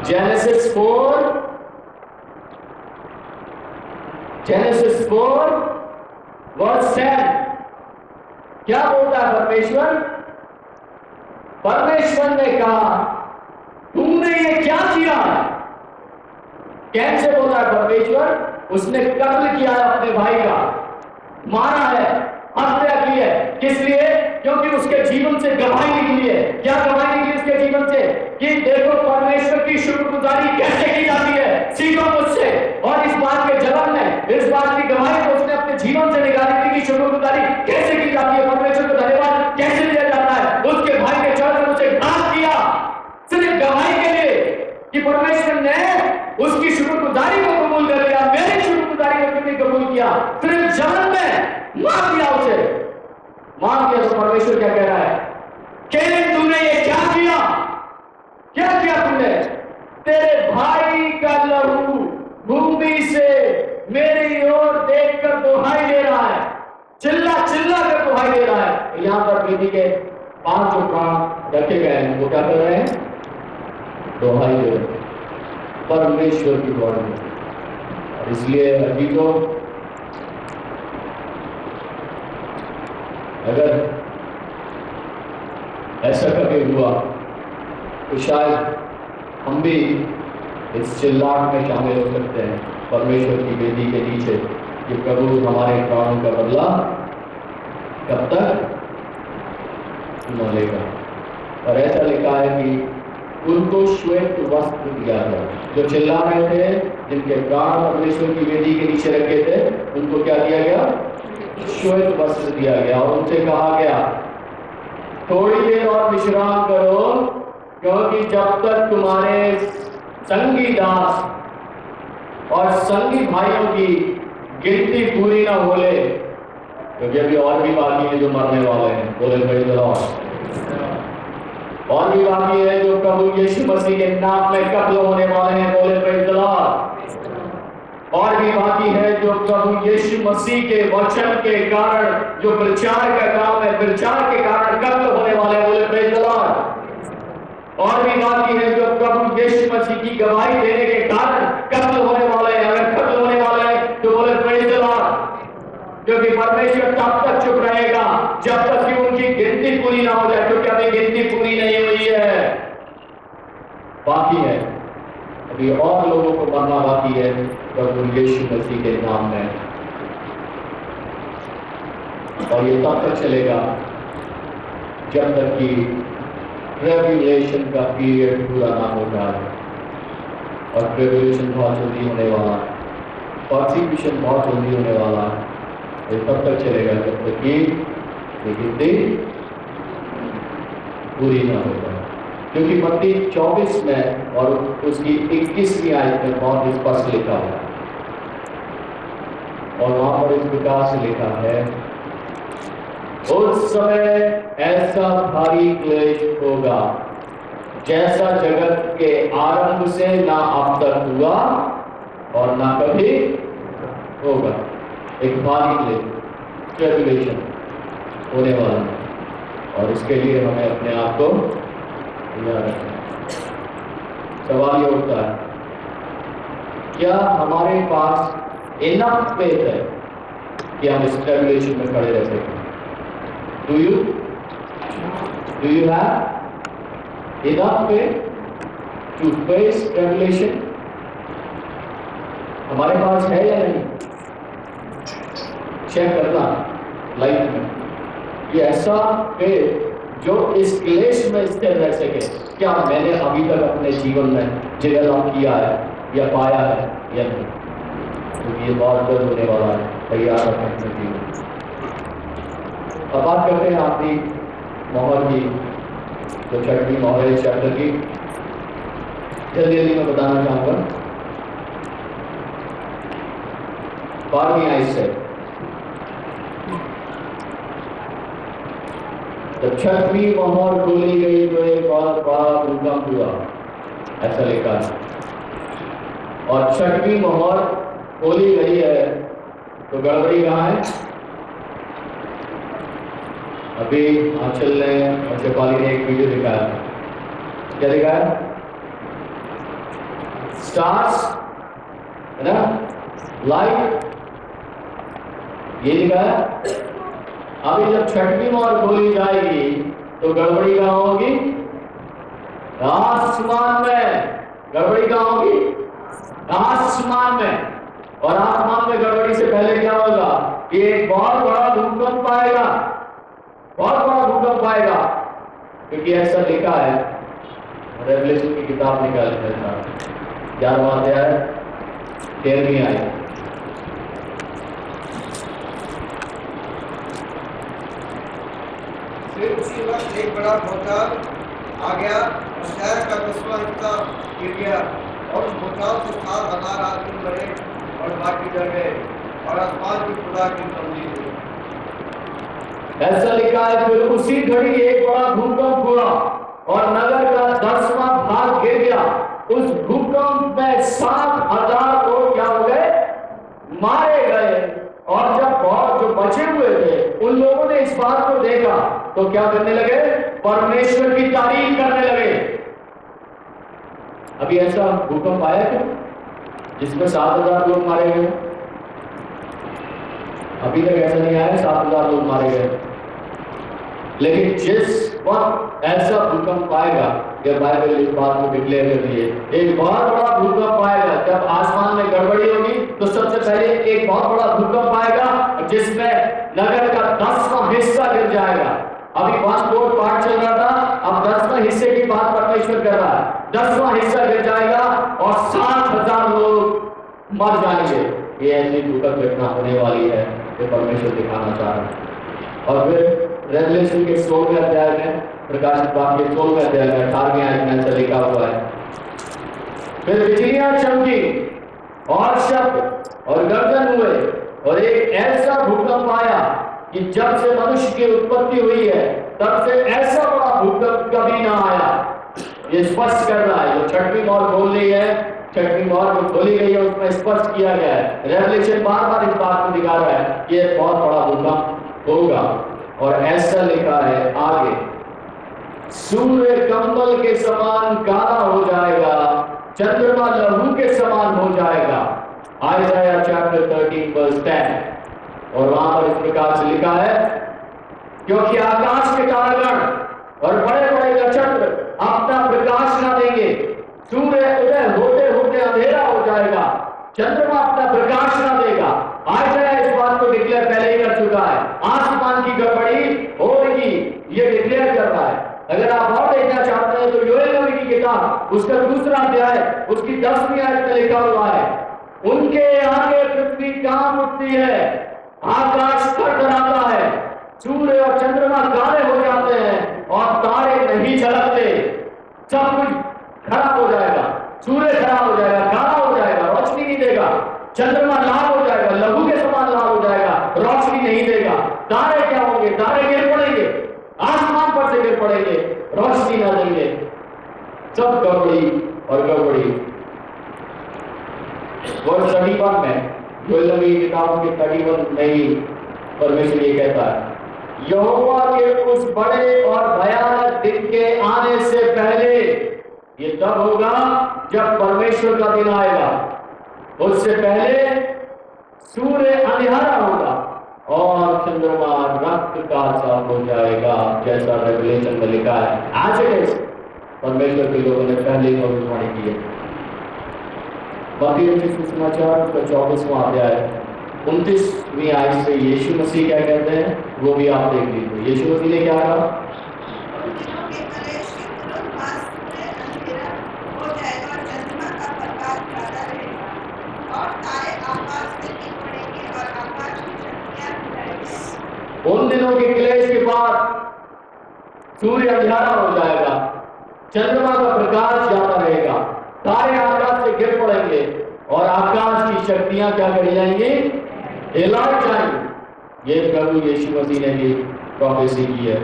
Genesis 4 जेनेसिस 4 वर्स 10 क्या बोलता है परमेश्वर? परमेश्वर ने कहा तुमने ये क्या किया? कैसे बोला है परमेश्वर? उसने कत्ल किया है अपने भाई का, मारा है, हत्या की है। किस लिए? क्योंकि उसके जीवन से गवाही निकली है। क्या गवाही निकली उसके जीवन से? कि देखो परमेश्वर की शुक्रगुजारी कैसे की जाती है, सीखो मुझसे। और इस बात के जवाब में, इस बात की गवाही को उसने अपने जीवन से निकाली थी कि शुक्रगुजारी कैसे की जाती है, परमेश्वर को धन्यवाद कैसे दिया जाता है। उसके भाई के चरण में उसे घात किया सिर्फ गवाही के लिए कि परमेश्वर ने उसकी शुक्रगुजारी को कबूल कर लिया, मेरी शुक्रगुजारी को कितनी कबूल किया। सिर्फ जलन में मार दिया उसे, मार दिया। तो परमेश्वर क्या कह रहा है? कैन तूने ये क्या किया? क्या किया तुमने? तेरे भाई का लहू भूमि से मेरी ओर देखकर दुहाई दे रहा है, चिल्ला चिल्ला कर दुहाई दे रहा है। यहां पर बेटी के 5 जो प्राण रखे गए हैं वो क्या कर रहे हैं? दुहाई दे रहे हैं परमेश्वर की द्वारा। और इसलिए अभी तो अगर ऐसा कभी हुआ तो शायद हम भी इस चिल्लाहट में शामिल हो सकते हैं परमेश्वर की वेदी के नीचे कि प्रभु हमारे प्राणों का बदला कब तक न लेगा। और ऐसा लिखा है कि उनको श्वेत वस्त्र दिया गया। जो चिल्ला रहे थे, जिनके प्राण परमेश्वर की वेदी के नीचे रखे थे, उनको क्या दिया गया? श्वेत वस्त्र दिया गया। और उनसे कहा गया थोड़ी देर और विश्राम करो, क्योंकि जब तक तुम्हारे संगी दास और संगी भाइयों की गिनती पूरी ना हो ले, क्योंकि अभी और भी बाकी है जो मरने वाले हैं। बोले भाई जरा, और भी बाकी है जो प्रभु यीशु मसीह के नाम में कत्ल होने वाले हैं। बोले प्रेज़ द लॉर्ड। और भी बाकी है जो प्रभु यीशु मसीह के वचन के कारण, जो प्रचार का काम है, प्रचार के कारण कत्ल होने वाले हैं। बोले प्रेज़ द लॉर्ड। और भी बाकी है जो प्रभु यीशु मसीह की गवाही देने के कारण कत्ल होने वाले हैं। अगर कत्ल होने वाले हैं तो बोले प्रेज़ द लॉर्ड। क्योंकि परमेश्वर तब तक चुप रहेगा जब तक कि उनकी गिनती पूरी ना हो जाए, क्योंकि अभी गिनती पूरी नहीं हुई है, बाकी है। अभी और लोगों को मरना बाकी है प्रभु यीशु मसीह के नाम में। और ये तब तक चलेगा जब तक कि ट्रिब्यूलेशन का पीरियड पूरा ना हो जाए। और ट्रिब्यूलेशन बहुत जल्दी होने वाला है, परसिक्यूशन बहुत जल्दी होने वाला है। ये तब तक चलेगा जब तक कि गिनती पूरी ना हो जाए। क्योंकि मत्ती 24 में और उसकी 21वीं आयत में बहुत स्पष्ट लिखा है, और वहां पर इस प्रकार से लिखा है, उस समय ऐसा भारी क्लेश होगा जैसा जगत के आरंभ से ना अब तक हुआ और ना कभी होगा। एक भारी क्लेश, ट्रिब्यूलेशन होने वाला है, और इसके लिए हमें अपने आप को तैयार रखना। सवाल ये उठता है, क्या हमारे पास इनफ फेथ है कि हम इस ट्रिब्यूलेशन में खड़े रह सकें? Do you have enough faith to face tribulation? हमारे पास है या नहीं? चेक करना लाइफ में कि ऐसा फेथ जो इस क्लेश में स्थिर रह सके। क्या मैंने अभी तक अपने जीवन में डेवलप किया है या पाया है या नहीं? क्योंकि ये बहुत जल्द होने वाला है, तैयार रखें अपने जीवन। अब बात करते हैं आपकी मोहर की, जो 6वीं मोहर है चैप्टर की। जल्दी जल्दी मैं बताना चाहूंगा। 12वीं आयत से, जब 6वीं मोहर खोली गई तो एक बहुत बड़ा भूकंप हुआ, ऐसा लिखा है। और 6वीं मोहर खोली गई है तो गड़बड़ी कहाँ है? अभी आंचल ने और शेफाली ने एक वीडियो दिखाया, क्या दिखाया? स्टार्स है ना, लाइट ये लिखा है। अभी जब छठवीं मोहर खोली जाएगी तो गड़बड़ी कहाँ होगी? आसमान में। गड़बड़ी कहाँ होगी? आसमान में। और आसमान में गड़बड़ी से पहले क्या होगा कि एक बहुत बड़ा भूकंप आएगा, बहुत बड़ा भूकंप आएगा, क्योंकि ऐसा लिखा है। रेवलेशन की किताब निकाल था 11वां अध्याय 13वीं आयत। फिर उसी वक्त एक बड़ा भूचाल आ गया और शहर का 10वां हिस्सा गिर गया और उस भूचाल से 7,000 आदमी मरे और बाकी जल गए और आसमान की खुदा की तमलीग हुई। ऐसा लिखा है, फिर उसी घड़ी एक बड़ा भूकंप हुआ और नगर का 10वां भाग गिर गया। उस भूकंप में 7,000 लोग क्या हो गए? मारे गए। और जब बहुत जो बचे हुए थे उन लोगों ने इस बात को देखा तो क्या करने लगे? परमेश्वर की तारीफ करने लगे। अभी ऐसा भूकंप आया क्या जिसमें 7,000 लोग मारे गए? अभी तक ऐसा नहीं आया 7,000 लोग मारे गए। लेकिन जिस वक्त ऐसा भूकंप आएगा, यह बाइबल इस बात को डिक्लेयर कर रही है, एक बहुत बड़ा भूकंप आएगा। जब आसमान में गड़बड़ी होगी तो सबसे पहले एक बहुत बड़ा भूकंप आएगा जिसमें नगर का 10वां हिस्सा गिर जाएगा। अभी 1/4 पार्ट चल रहा था, अब 10वां हिस्से की बात परमेश्वर कर रहा है। 10वां हिस्सा गिर जाएगा और 7,000 लोग मर जाएंगे। ये ऐसी दुखद घटना होने वाली है जो परमेश्वर दिखाना चाह रहा है। और फिर रेवलेशन के 16वें अध्याय में, प्रकाशित वाक्य 16वें अध्याय में 18वीं आयत में ऐसा लिखा हुआ है, फिर बिजलियां चमकी और शब्द और गर्जन हुए और एक ऐसा भूकंप आया कि जब से मनुष्य की उत्पत्ति हुई है तब से ऐसा बड़ा भूकंप कभी ना आया। ये स्पष्ट कर रहा है। जो छठवीं मोहर खोल रही है, छठवीं मोहर जो खोली गई है उसमें स्पष्ट किया गया है। रेवलेशन बार बार इस बात को दिखा रहा है कि यह बहुत बड़ा भूकंप होगा। और ऐसा लिखा है आगे, सूर्य कंबल के समान काला हो जाएगा, चंद्रमा लहू के समान हो जाएगा। Isaiah chapter 13 verse 10। और वहां पर इस प्रकार से लिखा है, क्योंकि आकाश के तारागण और बड़े बड़े नक्षत्र अपना प्रकाश न देंगे, सूर्य उदय होते होते अंधेरा हो जाएगा, चंद्रमा अपना प्रकाश न देगा। आइज़ाया इस बात को डिक्लेयर पहले ही कर चुका है। आसमान की गड़बड़ी होगी, ये डिक्लेयर कर रहा है। अगर आप और देखना चाहते हैं तो योएल नबी की किताब उसका 2रा अध्याय उसकी 10वीं आयत में लिखा हुआ है, उनके आगे पृथ्वी कांप उठती है, आकाश थरथराता है, सूर्य और चंद्रमा काले हो जाते हैं और तारे नहीं झलकते। सब कुछ खराब हो जाएगा, सूर्य खराब हो जाएगा, काला हो जाएगा, रोशनी नहीं देगा, चंद्रमा लाल हो जाएगा, लहू के समान लाल हो जाएगा, रोशनी नहीं देगा। तारे क्या होंगे? तारे गिर पड़ेंगे, आसमान पर से गिर पड़ेंगे, रोशनी ना देंगे। सब गड़बड़ी और गड़बड़ी। वर्ष 31 में योएल नबी की किताब के 31 में ही परमेश्वर ये कहता है, यहोवा के उस बड़े और भयानक दिन के आने से पहले, ये तब होगा जब परमेश्वर का दिन आएगा, उससे पहले सूर्य अंधियारा होगा और चंद्रमा रक्त का सा हो जाएगा, जैसा रेवलेशन में लिखा है। आज परमेश्वर के लोगों ने पहले ही भविष्यवाणी की है। मत्ती सुसमाचार का 24वां अध्याय 29वीं आयत से यीशु मसीह क्या कहते हैं वो भी आप देख लीजिए। यीशु मसीह ने क्या कहा? उन दिनों के क्लेश के बाद सूर्य अंधियारा हो जाएगा, चंद्रमा का प्रकाश जाता रहेगा, तारे आकाश से गिर पड़ेंगे और आकाश की शक्तियां क्या कर जाएंगी? हिलाई जाएंगी। ये प्रभु यीशु मसीह ने भी प्रोफेसी की है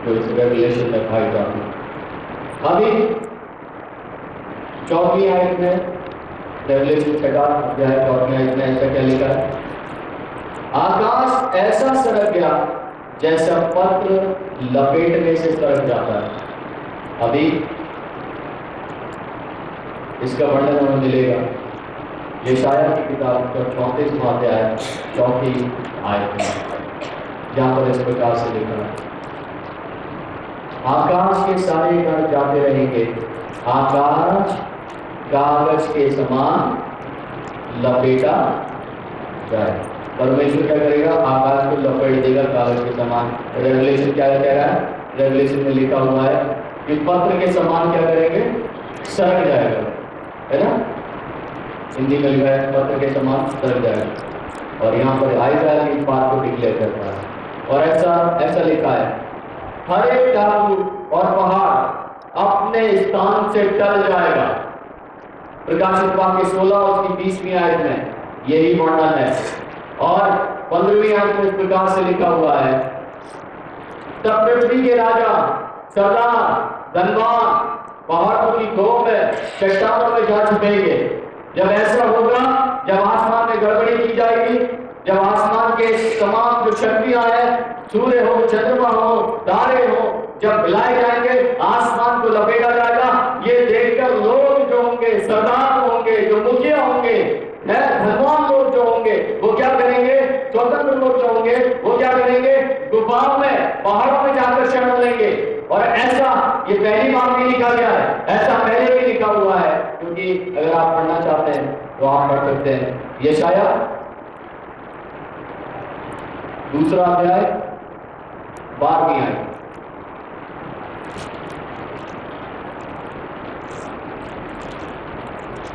जो इस रेवलेशन में दिखाई जाती है। अभी 4वीं आयत में, रेवलेशन 6 अध्याय 4वीं आयत में ऐसा क्या लिखा है? आकाश ऐसा सरक गया जैसा पत्र लपेटने से सरक जाता है। अभी इसका वर्णन हमें मिलेगा यशाया की किताब का 34वां अध्याय 4 आयत में, जहाँ पर इस प्रकार से लिखा है, आकाश के सारे गण जाते रहेंगे, आकाश कागज के समान लपेटा जाए। परमेश्वर क्या करेगा? आकाश को लपेट देगा कागज के समान। रेवलेशन क्या कह रहा है? रेवलेशन में लिखा हुआ है कि पत्र के समान क्या करेंगे? सरक जाएगा, है ना? हिंदी में लिखा है पत्र के समान सरक जाएगा, और यहाँ पर आइज़ाया की बात को डिक्लेयर करता है। और ऐसा लिखा है, हर एक टापू और पहाड़ अपने स्थान से टल जाएगा। प्रकाशित वाक्य 16 उसकी 20वीं आयत में यही वर्णन है। और 15वीं आयत में इस प्रकार से लिखा हुआ है, तब पृथ्वी के राजा, सरदार, धनवान पहाड़ों की गोद में, चट्टानों में जा छुपेंगे। जब ऐसा होगा, जब आसमान में गड़बड़ी की जाएगी, जब आसमान के तमाम जो शक्तियां हैं, सूर्य हो, चंद्रमा हो, तारे हो, जब मिलाए जाएंगे, आसमान को लपेटा जाएगा। ये देखकर लोग जो होंगे, सरदार होंगे, जो मुखिया होंगे, धनवान लोग जो होंगे, वो क्या करेंगे? स्वतंत्र लोग जो होंगे, वो क्या करेंगे? गुफाओं में, पहाड़ों में जाकर शरण लेंगे। और ऐसा ये पहली बार नहीं लिखा गया है, ऐसा पहले भी लिखा हुआ है। क्योंकि अगर आप पढ़ना चाहते हैं तो आप पढ़ सकते हैं यशाया 2 अध्याय 12वीं आयत।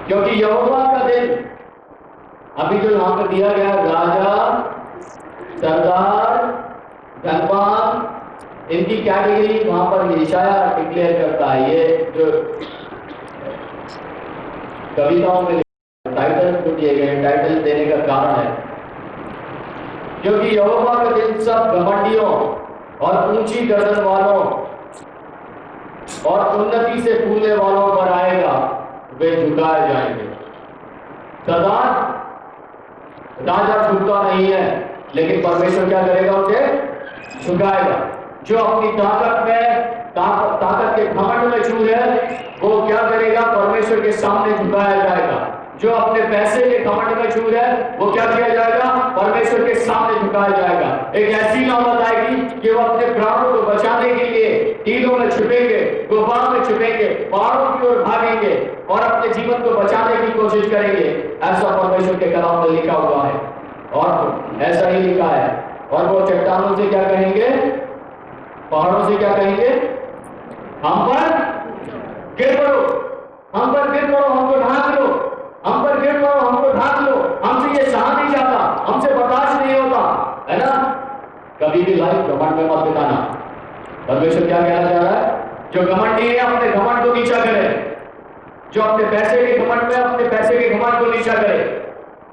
क्योंकि यहोवा का दिन, अभी जो यहां पर दिया गया, राजा, सरदार, धनवान, इनकी कैटेगरी वहां पर यशाया डिक्लेयर करता है। ये जो कविताओं में टाइटल को दिए गए, टाइटल देने का कारण है क्योंकि यहोवा का दिन सब घमंडियों और ऊंची गर्दन वालों और उन्नति से फूलने वालों पर आएगा, वे झुकाए जाएंगे। सरदार, राजा झुकता नहीं है, लेकिन परमेश्वर क्या करेगा? उसे झुकाएगा। जो अपनी ताकत के घमंड में चूर है, वो क्या करेगा? परमेश्वर के सामने झुकाया जाएगा। जो अपने पैसे के घमंड में चूर है, वो क्या किया जाएगा? परमेश्वर के सामने झुकाया जाएगा। एक ऐसी नौबत आएगी कि वो अपने प्राणों को बचाने के लिए टीलों में छुपेंगे, गुफाओं में छुपेंगे, पहाड़ों की ओर भागेंगे और अपने जीवन को बचाने की कोशिश करेंगे। ऐसा परमेश्वर के कलाम में लिखा हुआ है, और ऐसा ही लिखा है। और वो चट्टानों से क्या कहेंगे? पहाड़ों से क्या कहेंगे? हम पर गिर पड़ो, हम पर गिर पड़ो, हमको ढांक लो, हम पर गिर पड़ो, हमको ढांक लो। हमसे ये सहा नहीं जाता, हमसे बर्दाश्त नहीं होता, है ना? कभी भी लाइफ घमंड में मत बिताना। परमेश्वर क्या कहना चाह रहा है? जो घमंडी है, अपने घमंड को नीचा करे। जो अपने पैसे के घमंड में, अपने पैसे के घमंड को नीचा करे।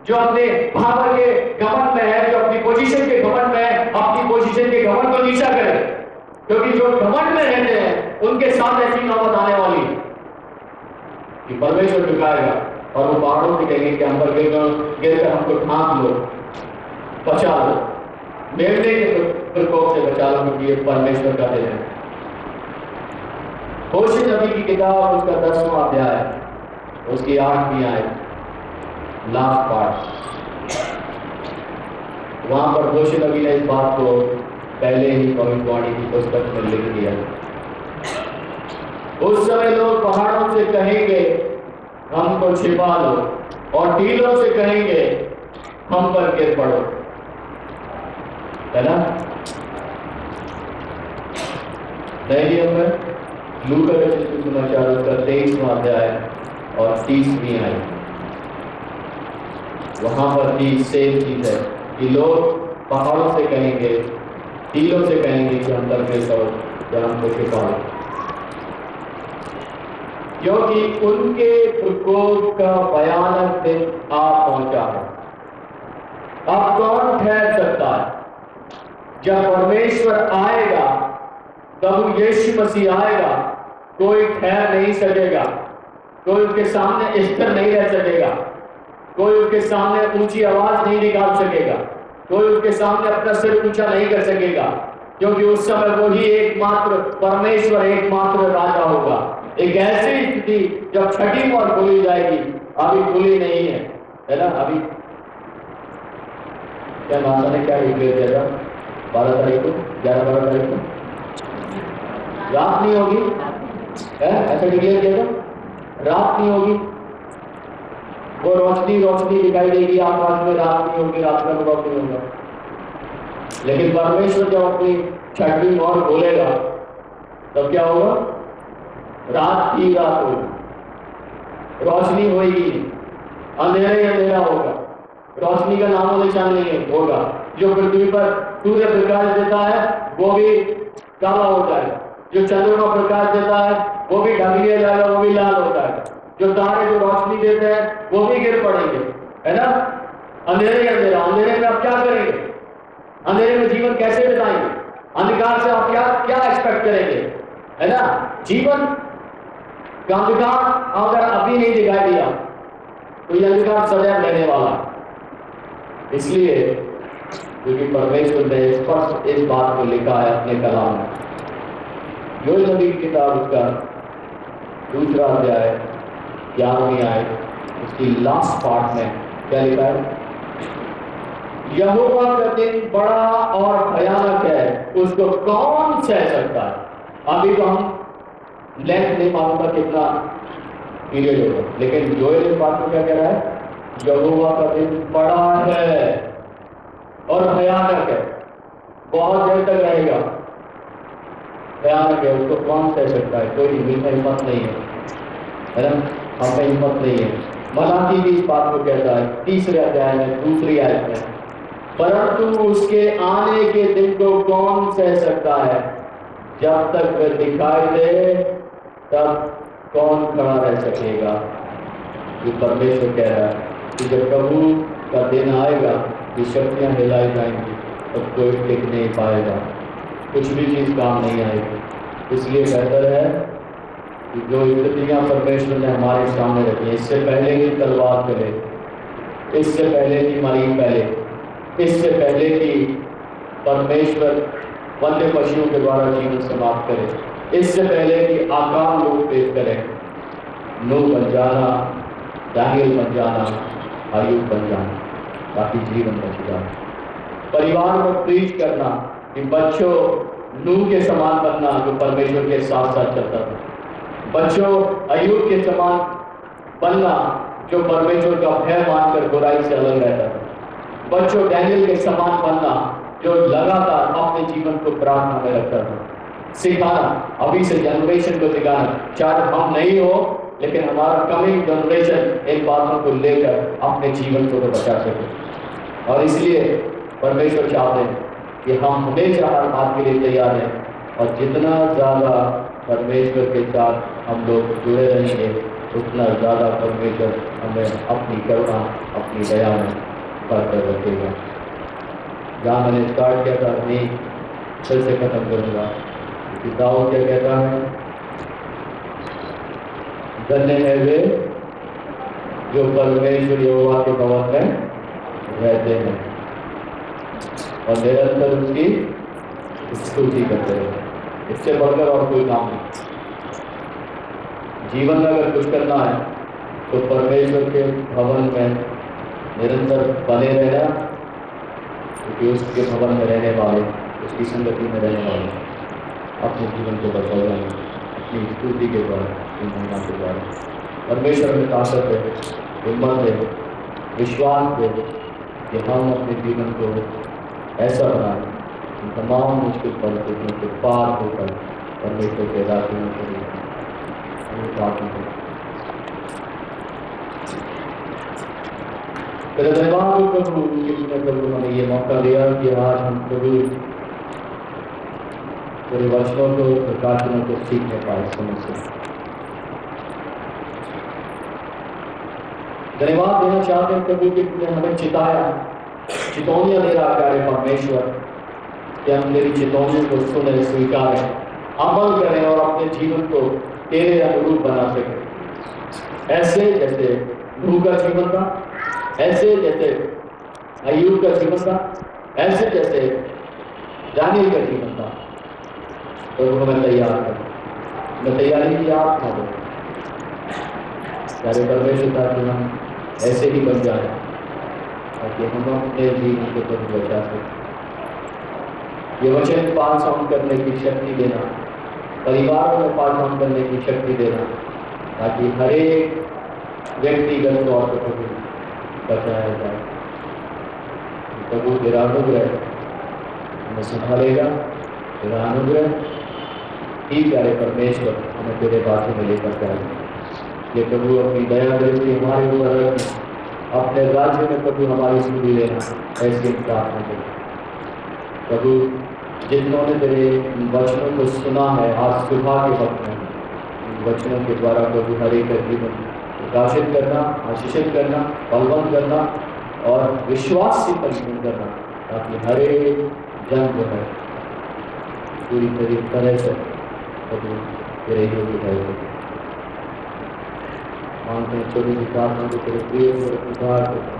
जो अपने पावर के घमंड में है, जो अपनी पोजीशन के घमंड में है, अपनी पोजीशन के घमंड को नीचा करे। क्योंकि जो घमंड में रहते हैं, उनके साथ ऐसी नौबत आने वाली कि परमेश्वर झुकाएगा और वो पहाड़ों से कहेंगे कि हम पर गिरकर हमको ढांक लो, बचा लो, मेरे के प्रकोप से बचा लो, क्योंकि ये परमेश्वर का दिन है। होशे नबी की किताब उसका 10वां अध्याय, उसकी 8वीं आयत, लास्ट पार्ट, वहां पर होशे नबी ने इस बात को पहले ही भविष्यवाणी की पुस्तक में लिख दिया। उस समय लोग पहाड़ों से कहेंगे हमको छिपा लो, और टीलों से कहेंगे हम पर गिर पड़ो, है ना? नए नियम में लूका रचित सुसमाचार उसका 23वां अध्याय और 30वीं आयत, वहां पर भी सेम चीज है कि लोग पहाड़ों से कहेंगे, टीलों से कहेंगे कि हम पर गिर पड़ो या हमको छिपा लो, क्योंकि उनके प्रकोप का भयानक दिन आ पहुंचा है। अब कौन ठहर सकता है? जब परमेश्वर आएगा, तब यीशु मसीह आएगा, कोई ठहर नहीं सकेगा, कोई उसके सामने स्थिर नहीं रह सकेगा, कोई उसके सामने ऊंची आवाज नहीं निकाल सकेगा, कोई उसके सामने अपना सिर ऊंचा नहीं कर सकेगा, क्योंकि उस समय वही एकमात्र परमेश्वर, एकमात्र राजा होगा। एक ऐसी स्थिति जब छठी मोहर खोली जाएगी, अभी खुली नहीं है, है ना। अभी क्या नासा ने क्या डिक्लेयर किया था 12 तारीख को, 11-12 तारीख को रात नहीं होगी, है ऐसा डिक्लेयर किया था, रात नहीं होगी, वो रोशनी रोशनी दिखाई देगी आकाश में, रात नहीं होगी, रात का अनुभव नहीं होगा। लेकिन परमेश्वर जब अपनी छठी और बोलेगा तब क्या होगा, रात की रात होगी, रोशनी होगी, अंधेरा ही अंधेरा होगा, रोशनी का नामो निशान नहीं होगा। जो पृथ्वी पर सूर्य प्रकाश देता है वो भी काला हो जाएगा, जो चंद्रमा प्रकाश देता है वो भी ढक लिया जाएगा, वो भी लाल हो जाएगा, जो तारे जो रोशनी देते हैं वो भी गिर पड़ेंगे, है ना। अंधेरे ही अंधेरा, अंधेरे में आप क्या करेंगे, अंधेरे में जीवन कैसे बिताएंगे, अंधकार से आप क्या क्या एक्सपेक्ट करेंगे, है ना। जीवन का अंधकार अगर अभी नहीं दिखाई दिया तो यह अंधकार सदैव रहने वाला है। इसलिए क्योंकि परमेश्वर ने स्पष्ट इस बात को लिखा है अपने कलाम में। योएल नबी की किताब उसका 2 अध्याय 11वीं आयत, उसकी लास्ट पार्ट में क्या लिखा है, यहोवा का दिन बड़ा और भयानक है, उसको कौन सह सकता है। अभी तो हम लेंथ नहीं मालूम था कितना पीरियड होगा, लेकिन योएल इस बात को क्या कह रहा है, यहोवा का दिन बड़ा है और भयानक है, बहुत देर तक रहेगा, भयानक है, उसको कौन सह सकता है। कोई हिम्मत नहीं है ना, हमें हिम्मत नहीं है। मलाकी भी इस बात को कहता है 3 अध्याय में 2 आयत में, परंतु उसके आने के दिन को कौन सह सकता है, जब तक वह दिखाई दे तब कौन खड़ा रह सकेगा। ये परमेश्वर कह रहा है कि जब प्रभु का दिन आएगा कि शक्तियां हिलाई जाएंगी तब कोई टिक नहीं पाएगा, कुछ भी चीज काम नहीं आएगी। इसलिए बेहतर है कि जो स्थितियां परमेश्वर ने हमारे सामने रखी, इससे पहले की तलवार चले, इससे पहले की मरी पहले, इससे पहले की परमेश्वर वन्य पशुओं के द्वारा जीवन समाप्त करे, इससे पहले कि आकाम लोग पेश करें, नूह बन जाना, दानियल बन जाना, अय्यूब बन जाना, ताकि जीवन बच जाए। परिवार को प्रीच करना कि बच्चों नूह के समान बनना जो परमेश्वर के साथ साथ चलता था, बच्चों अय्यूब के समान बनना जो परमेश्वर का भय मानकर बुराई से अलग रहता था, बच्चों दानियल के समान बनना जो लगातार अपने जीवन को प्रार्थना में रखता था। सिखाना, अभी से जनरेशन को सिखाना, चाहे हम नहीं हो लेकिन हमारा कमिंग जनरेशन इन बातों को लेकर अपने जीवन को तो बचा सके। और इसलिए परमेश्वर चाहते हैं कि हम हमेशा हर बात के लिए तैयार हैं, और जितना ज़्यादा परमेश्वर के साथ हम लोग जुड़े रहेंगे उतना ज़्यादा परमेश्वर हमें अपनी करुणा, अपनी दया में भरकर रखेगा। जहाँ मैंने स्टार्ट किया था नहीं फिर से खत्म करूँगा कि दाऊद क्या कहता है, धन्य है वे जो परमेश्वर यहोवा के भवन में रहते हैं और निरंतर उसकी स्तुति करते हैं। इससे बढ़कर और कोई काम नहीं। जीवन में अगर कुछ करना है तो परमेश्वर के भवन में निरंतर बने रहना, क्योंकि उसके भवन में रहने वाले, उसकी संगति में रहने वाले अपने जीवन को बदल जाएंगे अपनी स्तुति के द्वारा, अपनी महिमा के द्वारा। परमेश्वर में ताकत है, हिम्मत है, विश्वास है कि हम अपने जीवन को ऐसा बनाएं कि तमाम मुश्किल परिस्थितियों के पार होकर परमेश्वर के राज्य में चले। तेरे धन्यवाद हो प्रभु कि तूने प्रभु हमें ये मौका दिया कि आज हम प्रभु तेरे वचनों को, प्रकाशनों को सीखने पाए, समझ से धन्यवाद देना चाहते हैं प्रभु कि तूने हमें चिताया, चितौनियां दे रहा प्यारे परमेश्वर कि हम तेरी चितौनियों को सुने, स्वीकारें, अमल करें और अपने जीवन को तेरे अनुरूप बना सकें। ऐसे जैसे नूह का जीवन था, ऐसे जैसे अय्यूब का जीवन था, ऐसे जैसे दानियल का जीवन था। तो हमें तैयार कर, मैं तैयारी की आत्मा दो प्यारे परमेश्वर ताकि हम ऐसे ही बन जाए ताकि हम अपने जीवन को प्रभु बचा सकें। ये वचन पास ऑन करने की शक्ति देना, परिवारों में पास ऑन करने की शक्ति देना, ताकि हर एक व्यक्तिगत तौर पर प्रभु बचाया जाए। प्रभु तेरा अनुग्रह हमें संभालेगा, तेरा अनुग्रह ही प्यारे परमेश्वर हमें तेरे बातों में लेकर जाएगा। ये प्रभु अपनी दया दृष्टि हमारे ऊपर रखना, अपने राज्य में प्रभु हमारी सुधि लेना, ऐसी प्रार्थना करें। प्रभु जिन्हों ने तेरे वचनों को सुना है आज सुबह के वक्त में, वचनों के द्वारा प्रभु हर एक जीवन प्रकाशित करना, आशीषित करना, बलवंत करना और विश्वास से परिपूर्ण करना, ताकि हर एक जन जो है पूरी तरह से प्रभु तेरे योग्य है। मानते हैं छोटी सी प्रार्थना को तेरे प्रिय और उद्धार करना,